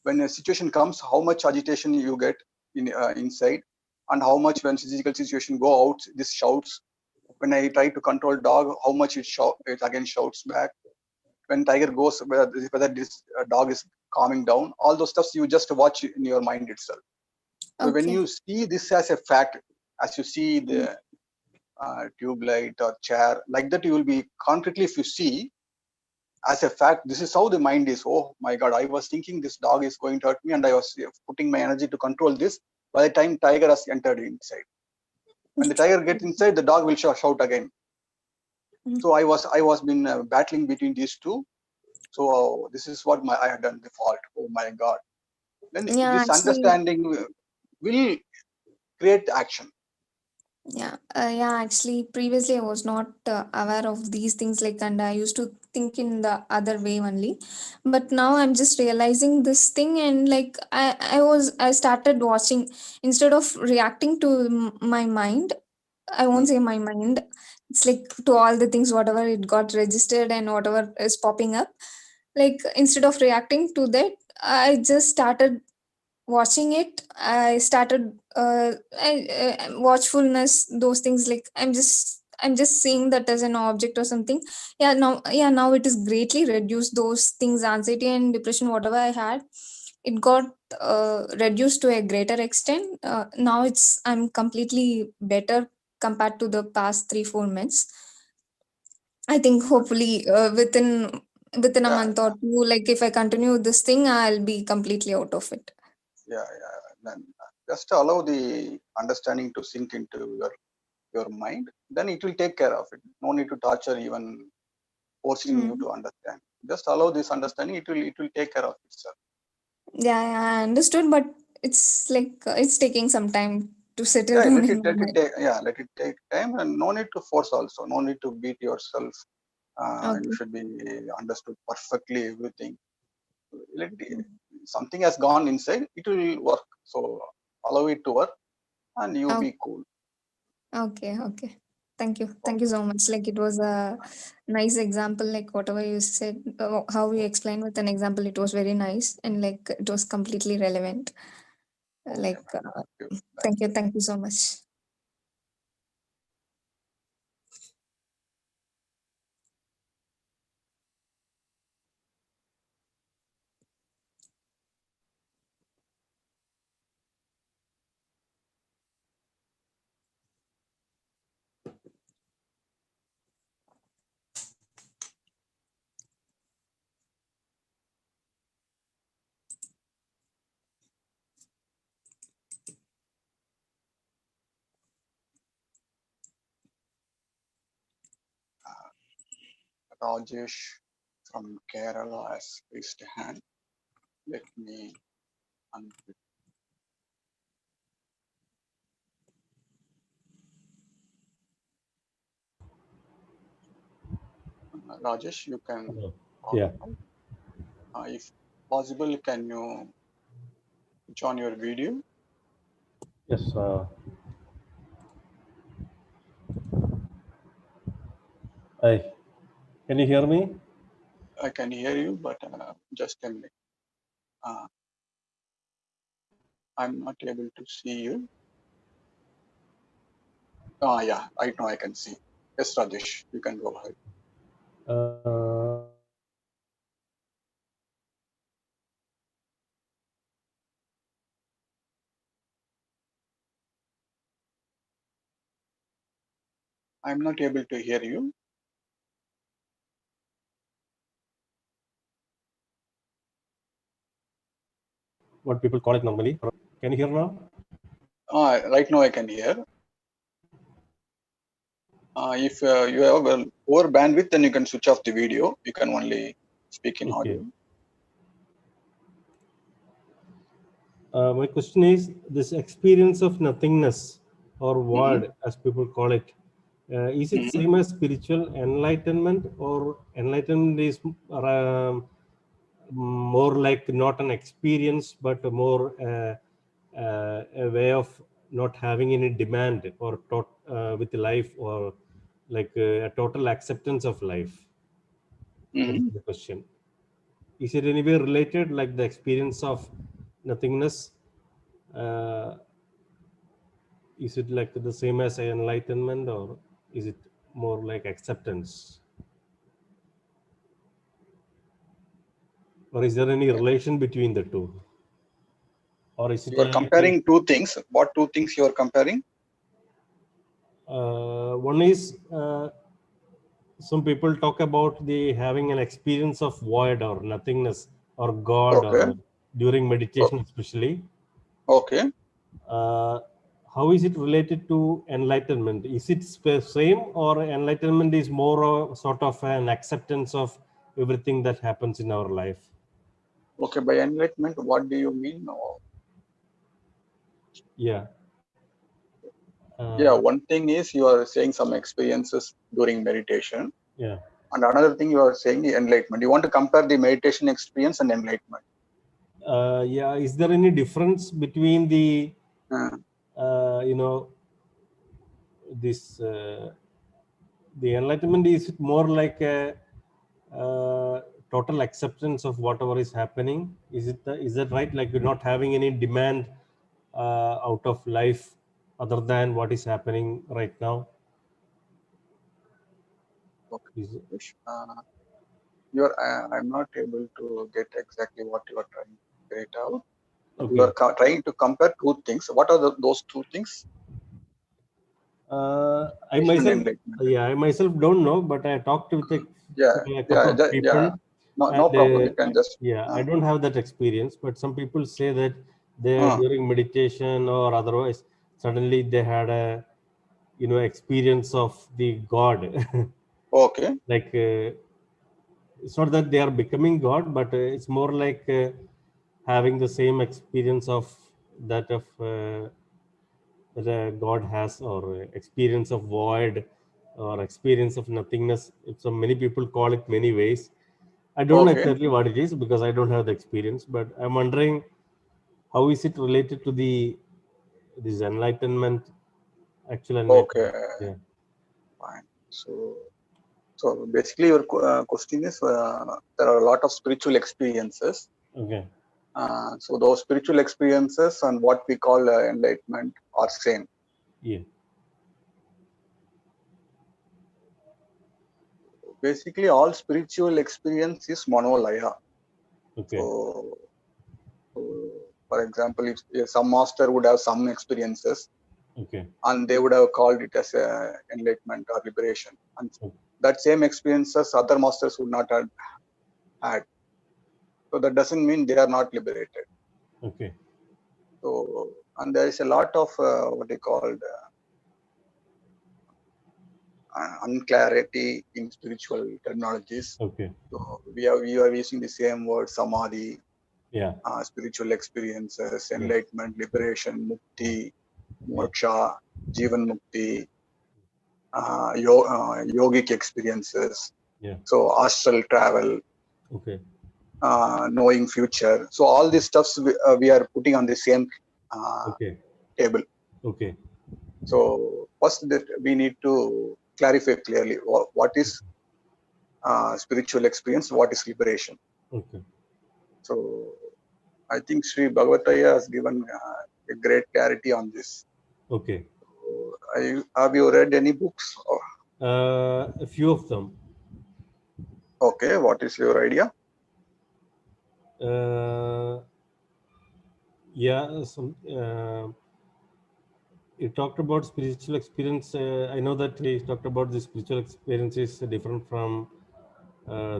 when a situation comes. How much agitation you get inside, and how much when physical situation go out. This shouts. When I try to control dog, how much it again shouts back. When tiger goes, whether this dog is calming down, all those stuffs you just watch in your mind itself. So when Okay. you see this as a fact, as you see Mm, the tube light or chair, like that, you will be concretely, if you see as a fact, this is how the mind is. Oh my God, I was thinking this dog is going to hurt me, and I was putting my energy to control this. By the time tiger has entered inside, when the tiger gets inside, the dog will shout again. mm. So I was been battling between these two. So this is what I had done the fault. Oh my God. Then Yeah, this actually, understanding will create action. Yeah, actually, previously I was not aware of these things, like, and I used to think in the other way only. But now I'm just realizing this thing, and like, I started watching instead of reacting to my mind. I won't say my mind. It's like to all the things, whatever it got registered and whatever is popping up. Like, instead of reacting to that, I just started watching it. I started watchfulness, those things, like I'm just seeing that as an object or something. Now it is greatly reduced, those things, anxiety and depression, whatever I had, it got reduced to a greater extent. Now I'm completely better compared to the past 3-4 months. I think hopefully within a Yeah, month or two, like if I continue this thing, I'll be completely out of it. yeah. Then just allow the understanding to sink into your mind. Then it will take care of it. No need to torture, even forcing you to understand. Just allow this understanding. It will take care of itself. Yeah, I understood, but it's like it's taking some time to settle Yeah, down let in it my let it mind. take yeah let it take time, and no need to force also. No need to beat yourself. You Okay. should be understood perfectly everything. Let it, Mm. something has gone inside. It will work. So allow it to work, and you Oh, be cool. okay, okay. Thank you. Thank you Okay. so much. Like it was a nice example, like whatever you said, how you explained with an example, it was very nice and like it was completely relevant. Okay. Like, Thank you. Thank thank you. Thank you so much. Rajesh from Kerala has raised a hand. Let me unmute. Rajesh, you can talk Yeah. now. If possible, can you join your video? Yes. Hi. Can you hear me? I can hear you, but just a minute. Uh, I'm not able to see you. Yeah, right now I can see. Yes, Rajesh, you can go ahead. I'm not able to hear you. What people call it normally. Can you hear now? Right now I can hear. If you have a poor bandwidth, then you can switch off the video. You can only speak in Okay. audio. My question is this experience of nothingness or Mm-hmm. void, as people call it, is it Mm-hmm. same as spiritual enlightenment, or enlightenment is more like not an experience but more a way of not having any demand or with life, or like a total acceptance of life? That is Mm-hmm. the question. Is it anywhere related, like the experience of nothingness? Uh, is it like the same as enlightenment, or is it more like acceptance? Or is there any relation between the two? Or is it You are like comparing two things. What two things you are comparing? one is some people talk about the having an experience of void or nothingness or God, Okay. or during O- meditation especially. Okay. uh, how is it related to enlightenment? Is it same, or enlightenment is more a sort of an acceptance of everything that happens in our life? Okay. By enlightenment, what do you mean? Yeah. Yeah, one thing is you are saying some experiences during meditation. Yeah. And another thing you are saying enlightenment. You want to compare the meditation experience and enlightenment. Yeah. Is there any difference between the, this, the enlightenment? Is it more like a total acceptance of whatever is happening? Is that right? Like you're not having any demand out of life other than what is happening right now? Okay. I'm not able to get exactly what you are trying to get out. Okay. You are trying to compare two things. What are those two things? I myself don't know, but I talked with a couple of people. No problem. You can just. I don't have that experience, but some people say that they during meditation or otherwise suddenly they had a experience of the God. Okay. Like it's not that they are becoming God, but it's more like having the same experience of that of that God has, or experience of void, or experience of nothingness. So many people call it many ways. I don't know exactly what it is because I don't have the experience, but I'm wondering how is it related to this enlightenment, actual enlightenment? Okay. Yeah. Fine. So basically, your question is there are a lot of spiritual experiences. Okay. So those spiritual experiences and what we call enlightenment are same. Yeah. Basically, all spiritual experience is monolaya. Okay. So for example, if some master would have some experiences, okay, and they would have called it as enlightenment or liberation, and that same experiences other masters would not have had. So that doesn't mean they are not liberated. Okay. So, and there is a lot of what they called unclarity in spiritual terminologies. Okay. So we are using the same word samadhi, yeah, spiritual experiences, enlightenment, liberation, mukti, moksha, jivan mukti, yogic experiences. Yeah. So astral travel. Okay. Knowing future. So all these stuffs we are putting on the same table. Okay. So first that we need to clarify clearly what is spiritual experience, what is liberation. Okay. So I think Sri Bhagavataya has given a great clarity on this. Okay. So, have you read any books? A few of them. Okay, what is your idea? He talked about spiritual experience. I know that he talked about the spiritual experience is different from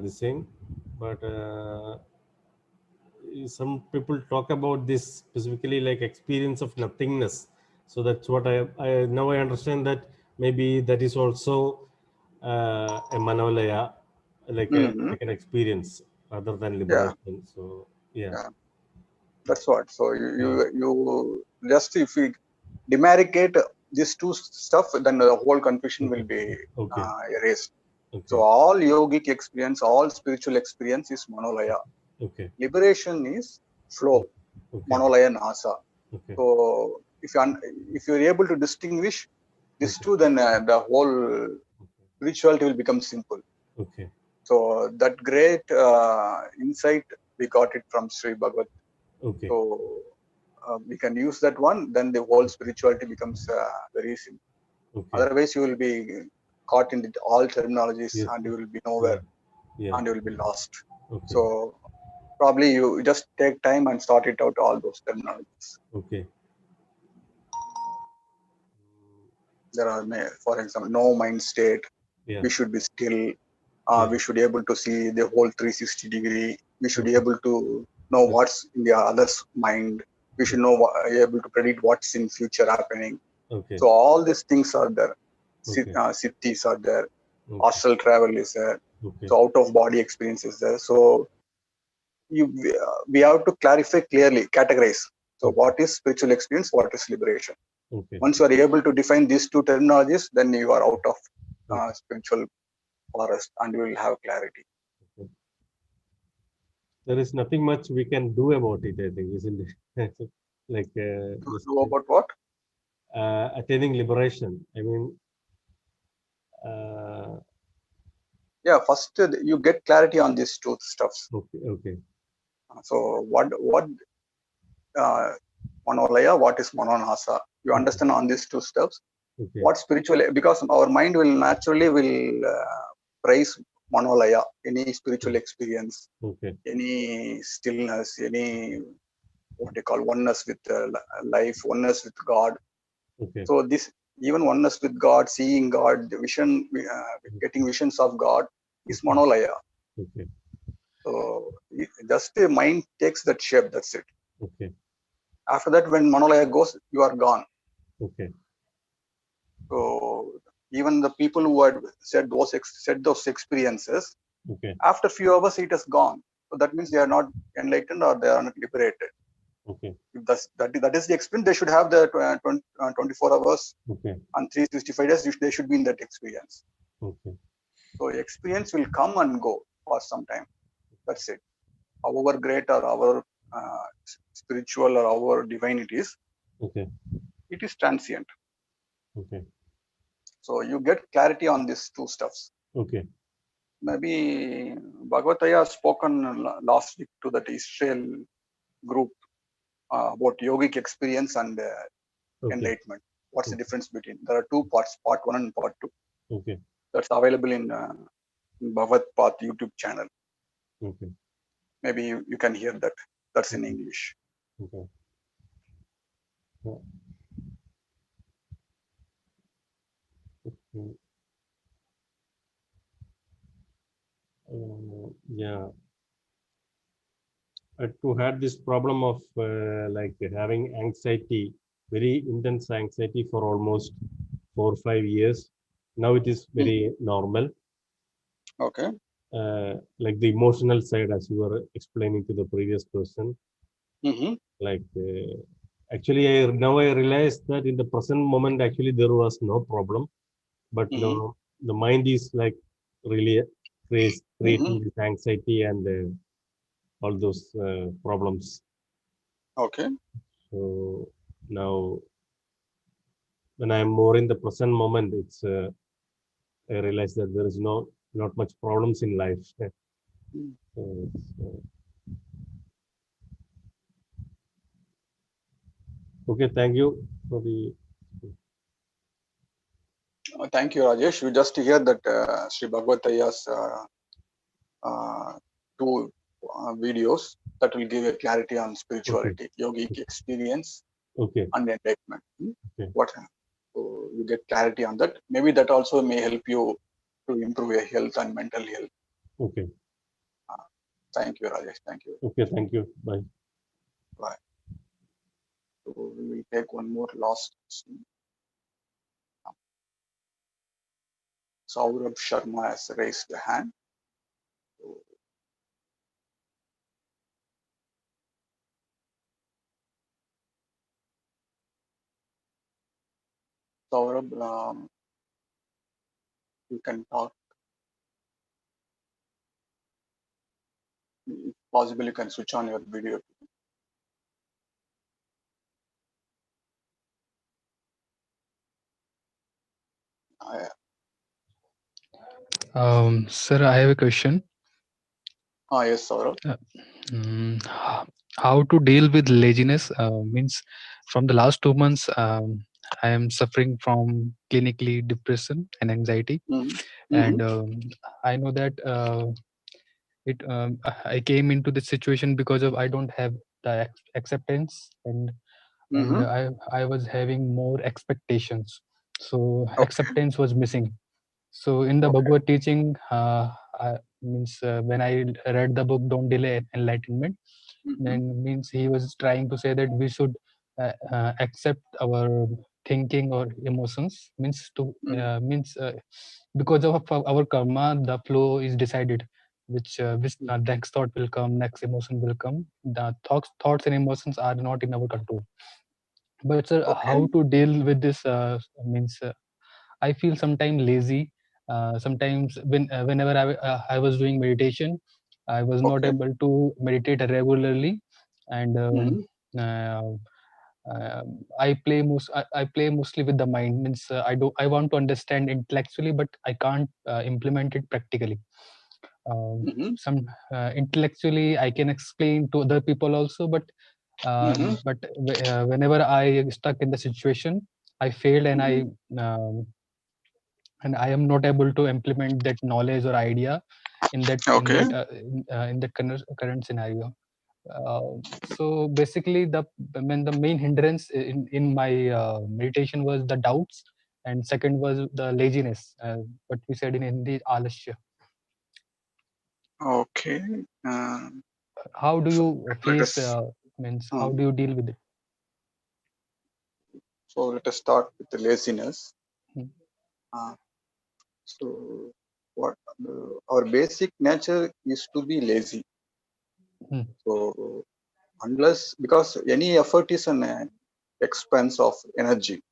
this thing, but some people talk about this specifically like experience of nothingness. So that's what I now I understand that maybe that is also a manolaya, like an experience other than liberation. So yeah. That's what. So you just if we demarcate these two stuff, then the whole confusion will be erased. Okay. So all yogic experience, all spiritual experience is manolaya. Okay. Liberation is flow. Manolaya nasa. So if you're able to distinguish these two, then the whole spirituality will become simple. Okay. So that great insight we got it from Sri Bhagavat. Okay. So we can use that one, then the whole spirituality becomes very simple. Okay. Otherwise, you will be caught in all terminologies and you will be nowhere and you will be lost. Okay. So probably you just take time and sort it out all those terminologies. Okay. There are, for example, no mind state. We should be still. We should be able to see the whole 360 degree. We should be able to know what's in the other's mind. We should know able to predict what's in future happening. Okay. So all these things are there. Siddhis are there. Astral travel is there. So out of body experience is there. So we have to clarify clearly, categorize. So what is spiritual experience? What is liberation? Okay. Once you are able to define these two terminologies, then you are out of spiritual forest and you will have clarity. Okay. There is nothing much we can do about it, I think, isn't it? Like just, Do about what? attaining liberation. I mean, Yeah, first you get clarity on these two stuffs. okay, okay. So what Manolaya, what is Manonasa? You understand on these two steps. Okay. What spiritual, because our mind will naturally praise Manolaya, any spiritual experience, Okay. any stillness, any what they call oneness with life, oneness with God. Okay. So this even oneness with God, seeing God, the vision, getting visions of God is Manolaya. Okay. So just the mind takes that shape. That's it. Okay. After that, when Manolaya goes, you are gone. Okay. So even the people who had said those experiences, Okay. after few hours it has gone. So that means they are not enlightened or they are not liberated. Okay. If that is the experience, they should have the 24 hours Okay. and 365 days. They should be in that experience. Okay. So experience will come and go for some time. That's it. However great or our spiritual or our divine it is, Okay. it is transient. Okay. So you get clarity on these two stuffs. Okay. Maybe Bhagavataya spoken last week to that Israel group about yogic experience and enlightenment. What's the difference between? There are two parts, part 1 and part 2. Okay. That's available in Bhagavad Path YouTube channel. Okay. Maybe you can hear that. That's in English. Okay. Yeah. To had this problem of like having anxiety, very intense anxiety for almost 4 or 5 years. Now it is very normal. Okay. Like the emotional side, as you were explaining to the previous person. Like actually, now I realize that in the present moment, actually there was no problem, but no, the mind is like really creating this anxiety and all those problems. Okay. So now, when I'm more in the present moment, it's I realize that there is not much problems in life. So, okay, thank you for the. Thank you, Rajesh. You just hear that Sri Bhagavataya's two videos that will give a clarity on spirituality, yogic experience, and enlightenment. What? So you get clarity on that. Maybe that also may help you to improve your health and mental health. Okay. Thank you, Rajesh. Thank you. Okay, thank you. Bye. Bye. So we will take one more last question. Saurabh Sharma has raised the hand. So, Saurabh, you can talk. If possible, you can switch on your video. Sir, I have a question. Yes, Saurabh. How to deal with laziness means from the last 2 months, I am suffering from clinically depression and anxiety, and I know that I came into this situation because of I don't have the acceptance, and I was having more expectations, so acceptance was missing. So in the Bhagavad teaching, means when I read the book "Don't Delay Enlightenment," then means he was trying to say that we should accept our thinking or emotions. Means to means because of our karma, the flow is decided. Which next thought will come, next emotion will come. The thoughts and emotions are not in our control. But sir, how to deal with this means I feel sometimes lazy. Sometimes whenever I was doing meditation, I was not able to meditate regularly, and I play mostly with the mind. Means I want to understand intellectually, but I can't implement it practically. Some intellectually I can explain to other people also, but whenever I stuck in the situation, I failed, um, and I am not able to implement that knowledge or idea in that in that current scenario. So basically, the main hindrance in my meditation was the doubts, and second was the laziness. What we said in Hindi, alasya. Okay. How do you face? Means how do you deal with it? So let us start with the laziness. Hmm. So what our basic nature is to be lazy. So unless, because any effort is an expense of energy.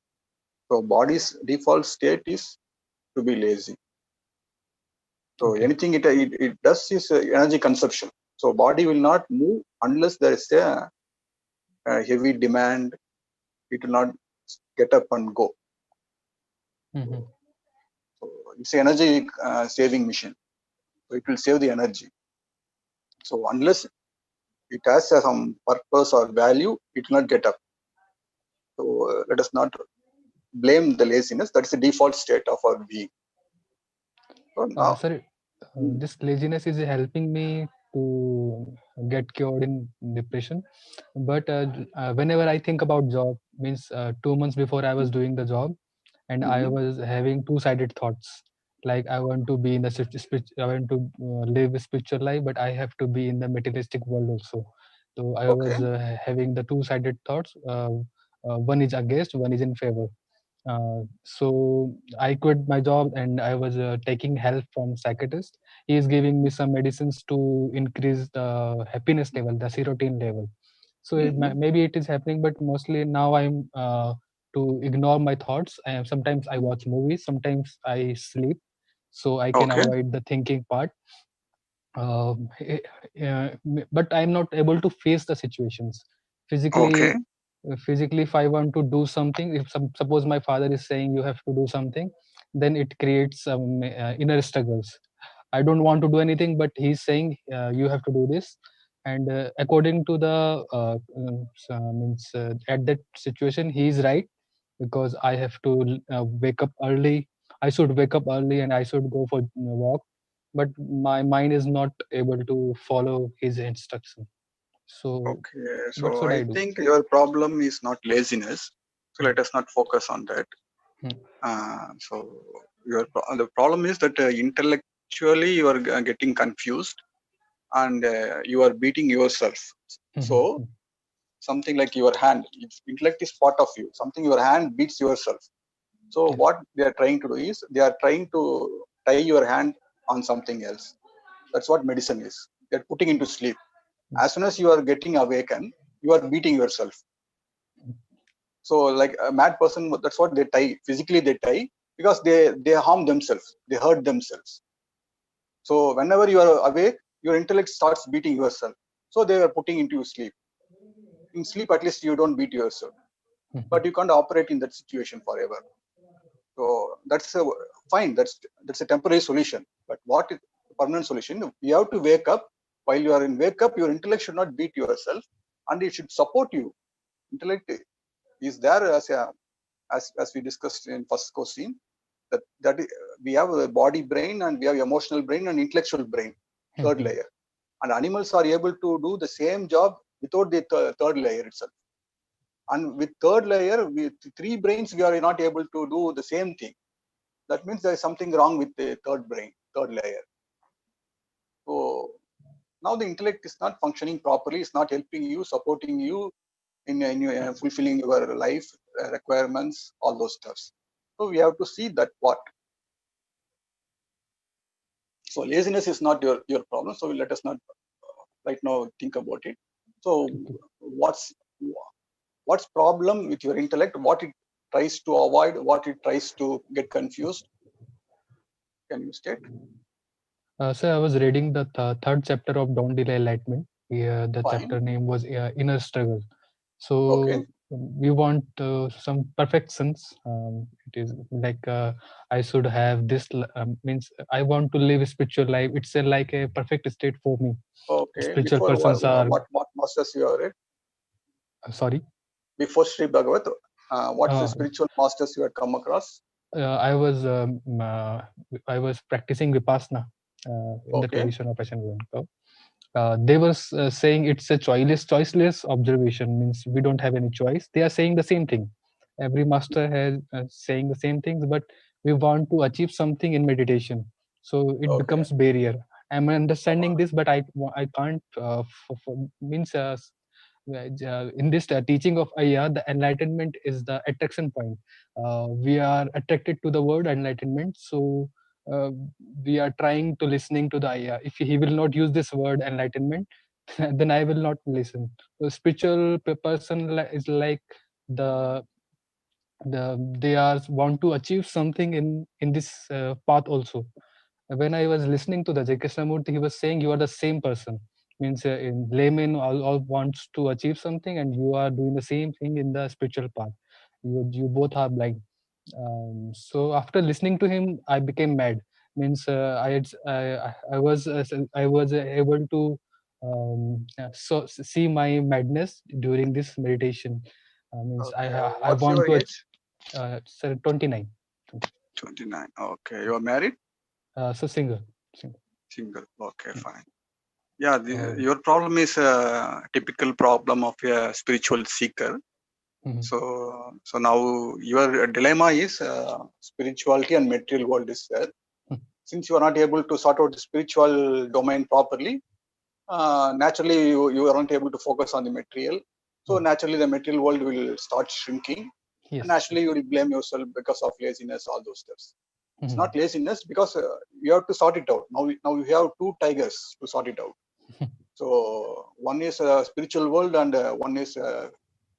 So body's default state is to be lazy. So anything it does is energy consumption. So body will not move unless there is a heavy demand. It will not get up and go. So it's an energy saving machine. So it will save the energy. So unless it has some purpose or value, it will not get up. So let us not blame the laziness. That's the default state of our being. So now, Sir, this laziness is helping me to get cured in depression. But whenever I think about job, means 2 months before I was doing the job, and I was having two-sided thoughts. Like I want to be in the I want to live a spiritual life, but I have to be in the materialistic world also. So I was having the two-sided thoughts. One is against, one is in favor. So I quit my job and I was taking help from psychiatrist. He is giving me some medicines to increase the happiness level, the serotonin level. So maybe it is happening, but mostly now I'm to ignore my thoughts. Sometimes I watch movies, sometimes I sleep, so I can avoid the thinking part. But I'm not able to face the situations physically. Physically, if I want to do something, if suppose my father is saying you have to do something, then it creates some inner struggles. I don't want to do anything, but he's saying you have to do this, and according to the means at that situation he is right, because I have to wake up early. I should wake up early and I should go for walk, but my mind is not able to follow his instruction. So what so should I I do? think your problem is not laziness. So let us not focus on that. So the problem is that intellectually you are getting confused and you are beating yourself. So something like your hand, intellect is part of you. Something your hand beats yourself. So what they are trying to do is they are trying to tie your hand on something else. That's what medicine is. They're putting into sleep. As soon as you are getting awakened, you are beating yourself. So like a mad person, that's what they tie. Physically they tie because they harm themselves. They hurt themselves. So whenever you are awake, your intellect starts beating yourself. So they are putting into sleep. In sleep, at least you don't beat yourself. But you can't operate in that situation forever. So that's fine. That's a temporary solution. But what is the permanent solution? You have to wake up. While you are in wake up, your intellect should not beat yourself, and it should support you. Intellect is there as we discussed in first question, that we have a body brain and we have emotional brain and intellectual brain, third layer. And animals are able to do the same job without the third layer itself. And with third layer, with three brains, we are not able to do the same thing. That means there is something wrong with the third brain, third layer. So now the intellect is not functioning properly. It's not helping you, supporting you in fulfilling your life requirements, all those stuffs. So we have to see that part. So laziness is not your problem. So let us not right now think about it. So what's problem with your intellect, what it tries to avoid, what it tries to get confused? Can you state? So I was reading the third chapter of Don't Delay Enlightenment. The Fine. chapter name was Inner Struggle. So Okay. we want some perfections. It is like I should have this. Means I want to live a spiritual life. It's like a perfect state for me. Okay. Spiritual Before persons are. what masters you are read? Sorry. Before Sri Bhagavat, what's the spiritual masters you had come across? I was practicing Vipassana in the Okay. tradition of Ashan. They were saying it's a choiceless observation, means we don't have any choice. They are saying the same thing. Every master has saying the same things, but we want to achieve something in meditation, so it becomes barrier. I'm understanding this, but I can't means in this teaching of Ayya, the enlightenment is the attraction point. We are attracted to the word enlightenment, so uh, we are trying to listening to the Ayya. If he will not use this word enlightenment, then I will not listen. So spiritual person is like the they are want to achieve something in this path also. When I was listening to the J. Krishnamurti, he was saying you are the same person. Means in layman all wants to achieve something, and you are doing the same thing in the spiritual path. You both are blind. So after listening to him, I became mad. Means I was able to so see my madness during this meditation. Means I What's want your to age? 29. 29. Okay. You are married? So single. Single. Okay, fine. Yeah, your problem is a typical problem of a spiritual seeker. So now your dilemma is spirituality and material world is there. Since you are not able to sort out the spiritual domain properly, naturally you are not able to focus on the material. So naturally the material world will start shrinking. Yes. And naturally you will blame yourself because of laziness, all those steps. It's not laziness because you have to sort it out. Now you have two tigers to sort it out. So one is a spiritual world and one is a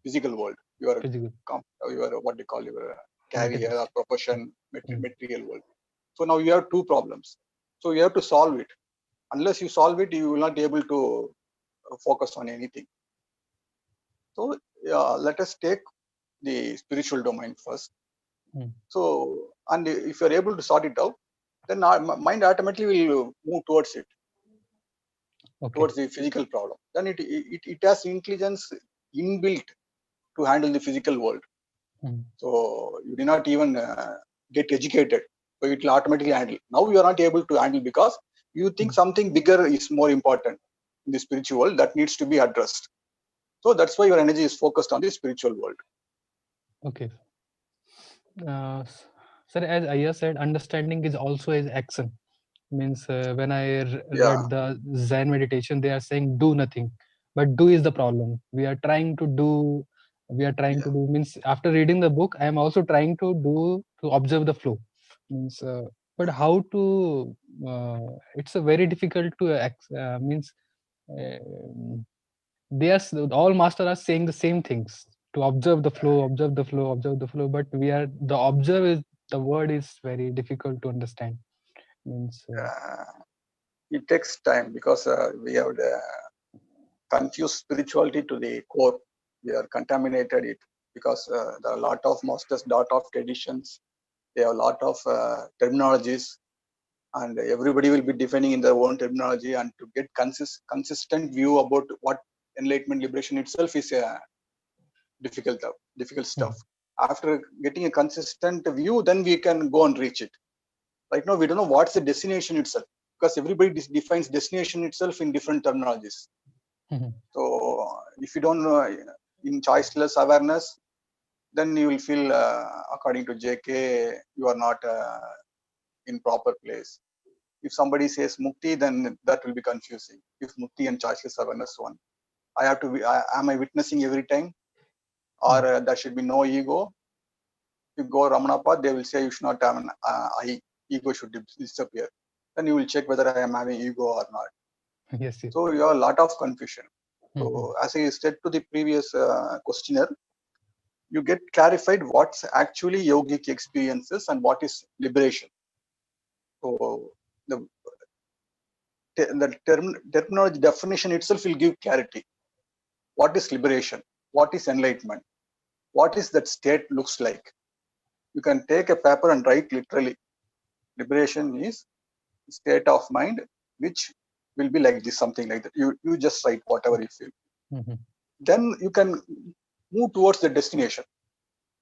physical world. Your what you call your career or profession, material world. So now you have two problems. So you have to solve it. Unless you solve it, you will not be able to focus on anything. So let us take the spiritual domain first. So, and if you are able to sort it out, then our mind automatically will move towards it, towards the physical problem. Then it has intelligence inbuilt to handle the physical world. So you do not even get educated, so it will automatically handle. Now you are not able to handle because you think something bigger is more important in the spiritual world that needs to be addressed. So that's why your energy is focused on the spiritual world. Okay. Sir, as Ayya said, understanding is also as action. Means when I read the Zen meditation, they are saying do nothing, but do is the problem. We are trying to do. Means after reading the book, I am also trying to observe the flow. Means, but how to? It's a very difficult to means. They are all masters are saying the same things to observe the flow, observe the flow, observe the flow. But we are the observe is the word is very difficult to understand. Means it takes time because we have confused spirituality to the core. We are contaminated it because there are a lot of masters, lot of traditions. They have a lot of terminologies, and everybody will be defining in their own terminology. And to get consistent view about what enlightenment liberation itself is a difficult stuff. After getting a consistent view, then we can go and reach it. Right now, we don't know what's the destination itself because everybody defines destination itself in different terminologies. So if you don't know in choiceless awareness, then you will feel, according to JK, you are not in proper place. If somebody says mukti, then that will be confusing. If mukti and choiceless awareness one, I have to be, am I witnessing every time, or there should be no ego? If you go Ramanapa, they will say you should not have an I. Ego should disappear. Then you will check whether I am having ego or not. Yes. So you have a lot of confusion. So as I said to the previous questioner, you get clarified what's actually yogic experiences and what is liberation. So the terminology definition itself will give clarity. What is liberation? What is enlightenment? What is that state looks like? You can take a paper and write literally. Liberation is state of mind which will be like this, something like that. You just write whatever you feel. Mhm. Then you can move towards the destination.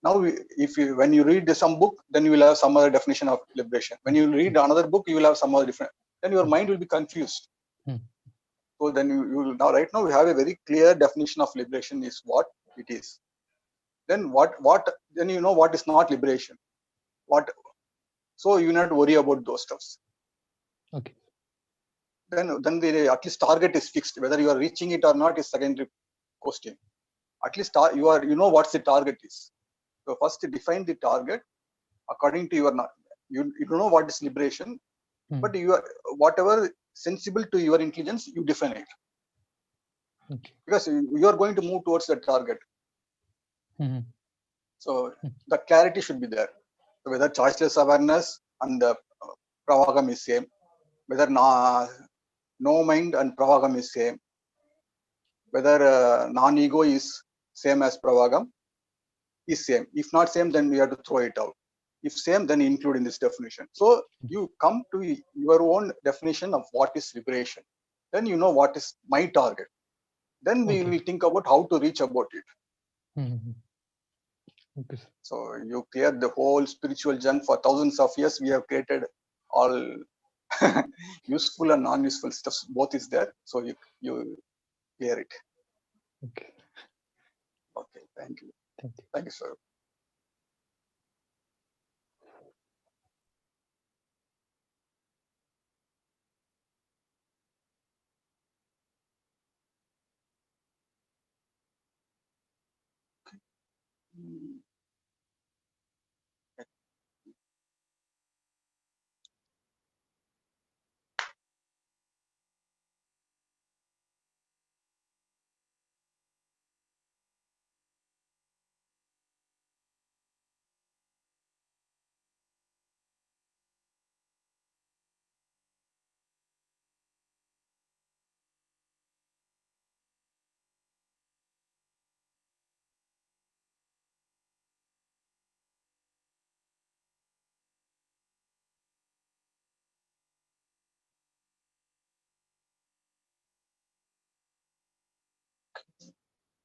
Now, when you read some book, then you will have some other definition of liberation. When you read another book, you will have some other different. Then your mind will be confused. Hmm. So then you will now, right now, we have a very clear definition of liberation is what it is. Then then you know what is not liberation. So you not worry about those stuffs. Okay. Then the at least target is fixed. Whether you are reaching it or not is secondary question. At least you know what the target is. So first define the target according to your you don't know what is liberation, but you are whatever sensible to your intelligence, you define it. Okay. Because you are going to move towards the target. Mhm. So the clarity should be there. So whether choiceless awareness and the pravagam is same, whether no mind and pravagam is same, whether non-ego is same as pravagam is same. If not same, then we have to throw it out. If same, then include in this definition. So you come to your own definition of what is liberation. Then you know what is my target. Then we will think about how to reach about it. Mhm. Okay. So you clear the whole spiritual junk for thousands of years. We have created all useful and non-useful stuff. Both is there. So you clear it. Okay. Okay. Thank you. Thank you. Thank you, sir.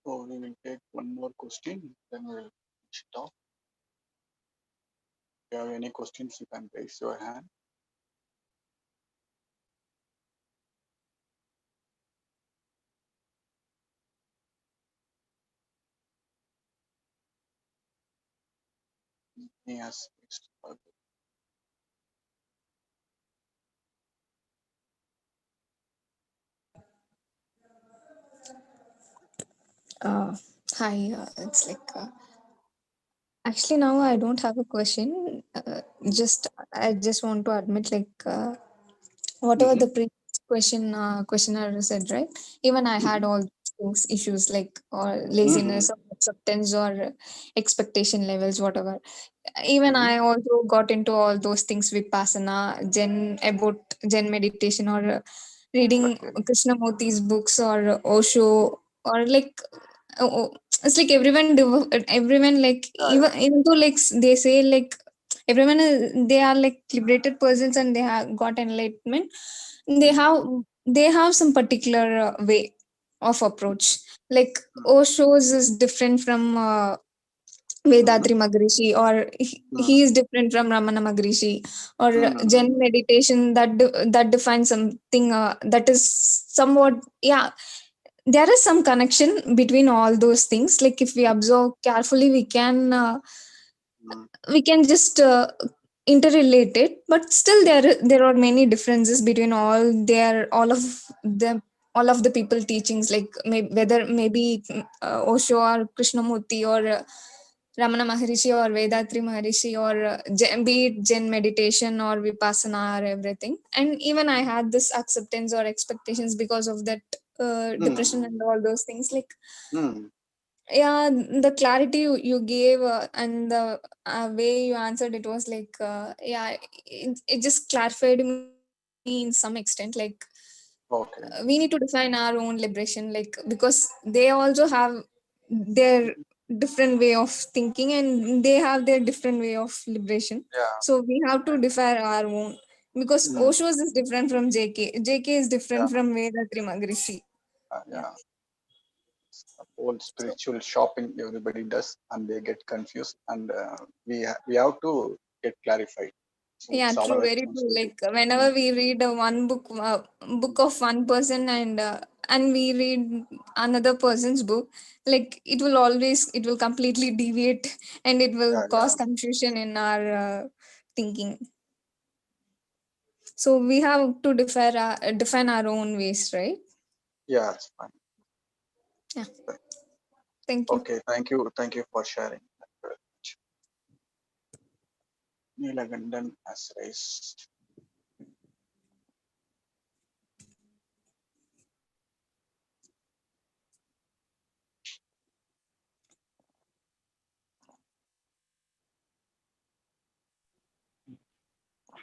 So we will take one more question, then we will finish it off. If you have any questions, you can raise your hand. Yes. Hi, it's like actually now I don't have a question. Just I just want to admit whatever the previous questioner said, right? Even I had all those issues like or laziness or acceptance or expectation levels, whatever. Even I also got into all those things vipassana, Zen meditation or reading Krishnamurti's books or Osho or like it's like everyone like even though like they say like everyone they are like liberated persons and they have got enlightenment, they have they have some particular way of approach. Like Osho's is different from Vedatri Magrishi, or he is different from Ramana Magrishi, or Zen meditation that defines something that is somewhat, yeah, there is some connection between all those things. Like if we observe carefully, we can just interrelate it, but still there are many differences between all of the people teachings, like whether maybe Osho or Krishnamurti or Ramana Maharishi or Vedatri Maharishi or be it Zen meditation or Vipassana or everything. And even I had this acceptance or expectations because of that depression and all those things. Like Yeah, the clarity you gave and the way you answered it was like, yeah, it just clarified me in some extent. Like, Okay. we need to define our own liberation, like, because they also have their different way of thinking and they have their different way of liberation. Yeah. So we have to define our own, because Mm. Osho's is different from JK is different Yeah. from Vedatri Magrishi. Yeah. Yeah. Whole spiritual shopping everybody does, and they get confused, and we have to get clarified. So Yeah, it's true, our very true. responsibility. Like whenever we read one book of one person and we read another person's book, like it will completely deviate and it will Yeah, cause yeah, confusion in our thinking. So we have to define our own ways, right? yeah. It's fine. Yeah. Thank you. Okay, thank you for sharing. Neelagandan has raised.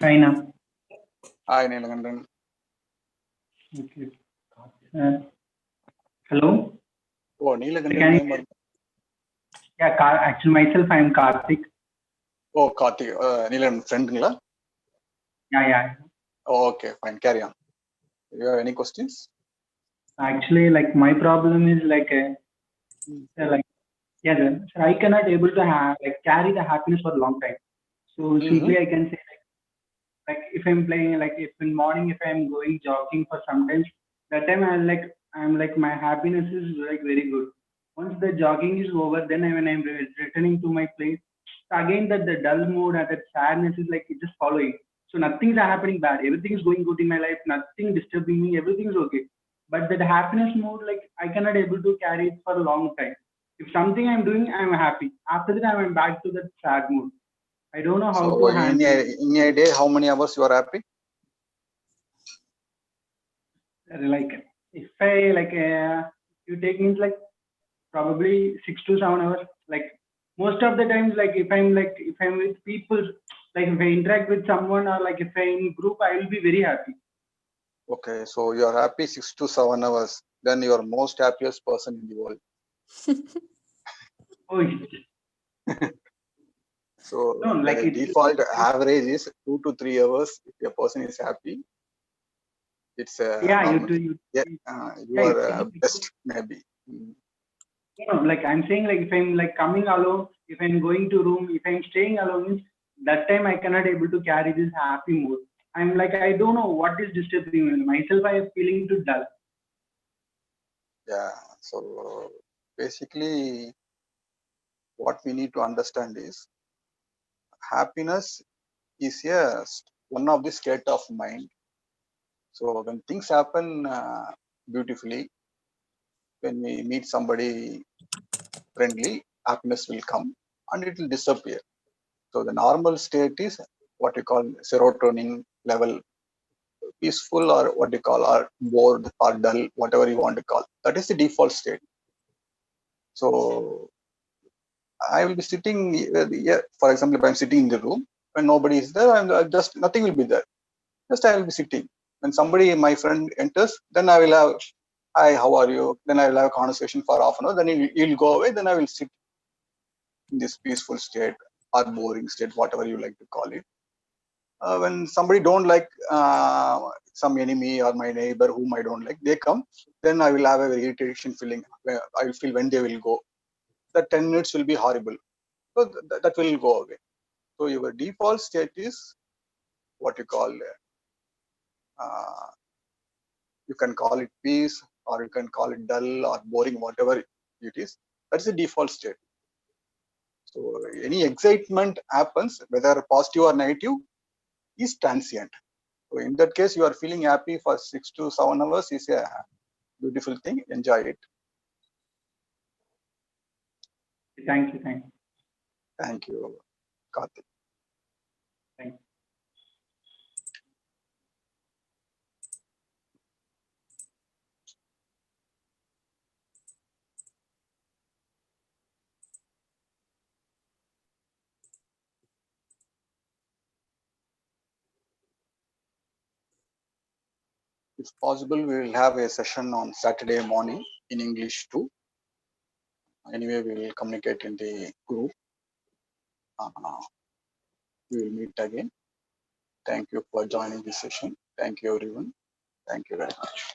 Hi now. Hi, Neelagandan. Okay. Uh, hello. Oh, Neelagandan Can name. you, yeah, actually myself I am Karthik. Oh, Karthik. Neelagandan friend. Yeah. Oh, okay, fine. Carry on. You have any questions? Actually, like my problem is like, like yeah, sir, I cannot able to carry the happiness for a long time. So simply I can say like if I'm playing like if in morning if I'm going jogging for sometimes that time I'm like my happiness is like very good. Once the jogging is over, then when I'm returning to my place, again that the dull mood and that sadness is like it just following. So nothing's happening bad. Everything is going good in my life. Nothing disturbing me. Everything is okay. But that happiness mood, like I cannot able to carry it for a long time. If something I'm doing, I'm happy. After that, I'm back to that sad mood. I don't know how So to handle it. in a day, how many hours you are happy? Like if I you take means like probably 6 to 7 hours. Like most of the times, like if I'm with people, like if I interact with someone or like if I'm in group, I will be very happy. Okay, so you are happy 6 to 7 hours. Then you are most happiest person in the world. Oh, So no, like the default average is 2 to 3 hours. If a person is happy, it's a yeah, normal. Yeah, you you yeah, are you best maybe. Mm. no, like I'm saying, like if I'm like coming alone, if I'm going to room, if I'm staying alone, means that time I cannot able to carry this happy mood. I'm like I don't know what is disturbing me. Myself. I am feeling too dull. Yeah. So basically, what we need to understand is happiness is one of the state of mind. So when things happen beautifully, when we meet somebody friendly, happiness will come and it will disappear. So the normal state is what you call serotonin level, peaceful or what you call or bored or dull, whatever you want to call. That is the default state. So I will be sitting here, for example, if I'm sitting in the room, when nobody is there, I'm just nothing will be there. Just I will be sitting. When somebody, my friend enters, then I will have, hi, how are you? Then I will have a conversation for half an hour. Then he'll go away. Then I will sit in this peaceful state or boring state, whatever you like to call it. When somebody don't like some enemy or my neighbor whom I don't like, they come, then I will have a very irritation feeling. I will feel when they will go. The 10 minutes will be horrible. So that will go away. So your default state is what you call, you can call it peace or you can call it dull or boring, whatever it is. That's the default state. So any excitement happens, whether positive or negative, is transient. So in that case, you are feeling happy for 6 to 7 hours is a beautiful thing. Enjoy it. Thank you. Thank you, Karthik. Thank you. If possible, we will have a session on Saturday morning in English too. Anyway, we will communicate in the group. We will meet again. Thank you for joining this session. Thank you, everyone. Thank you very much.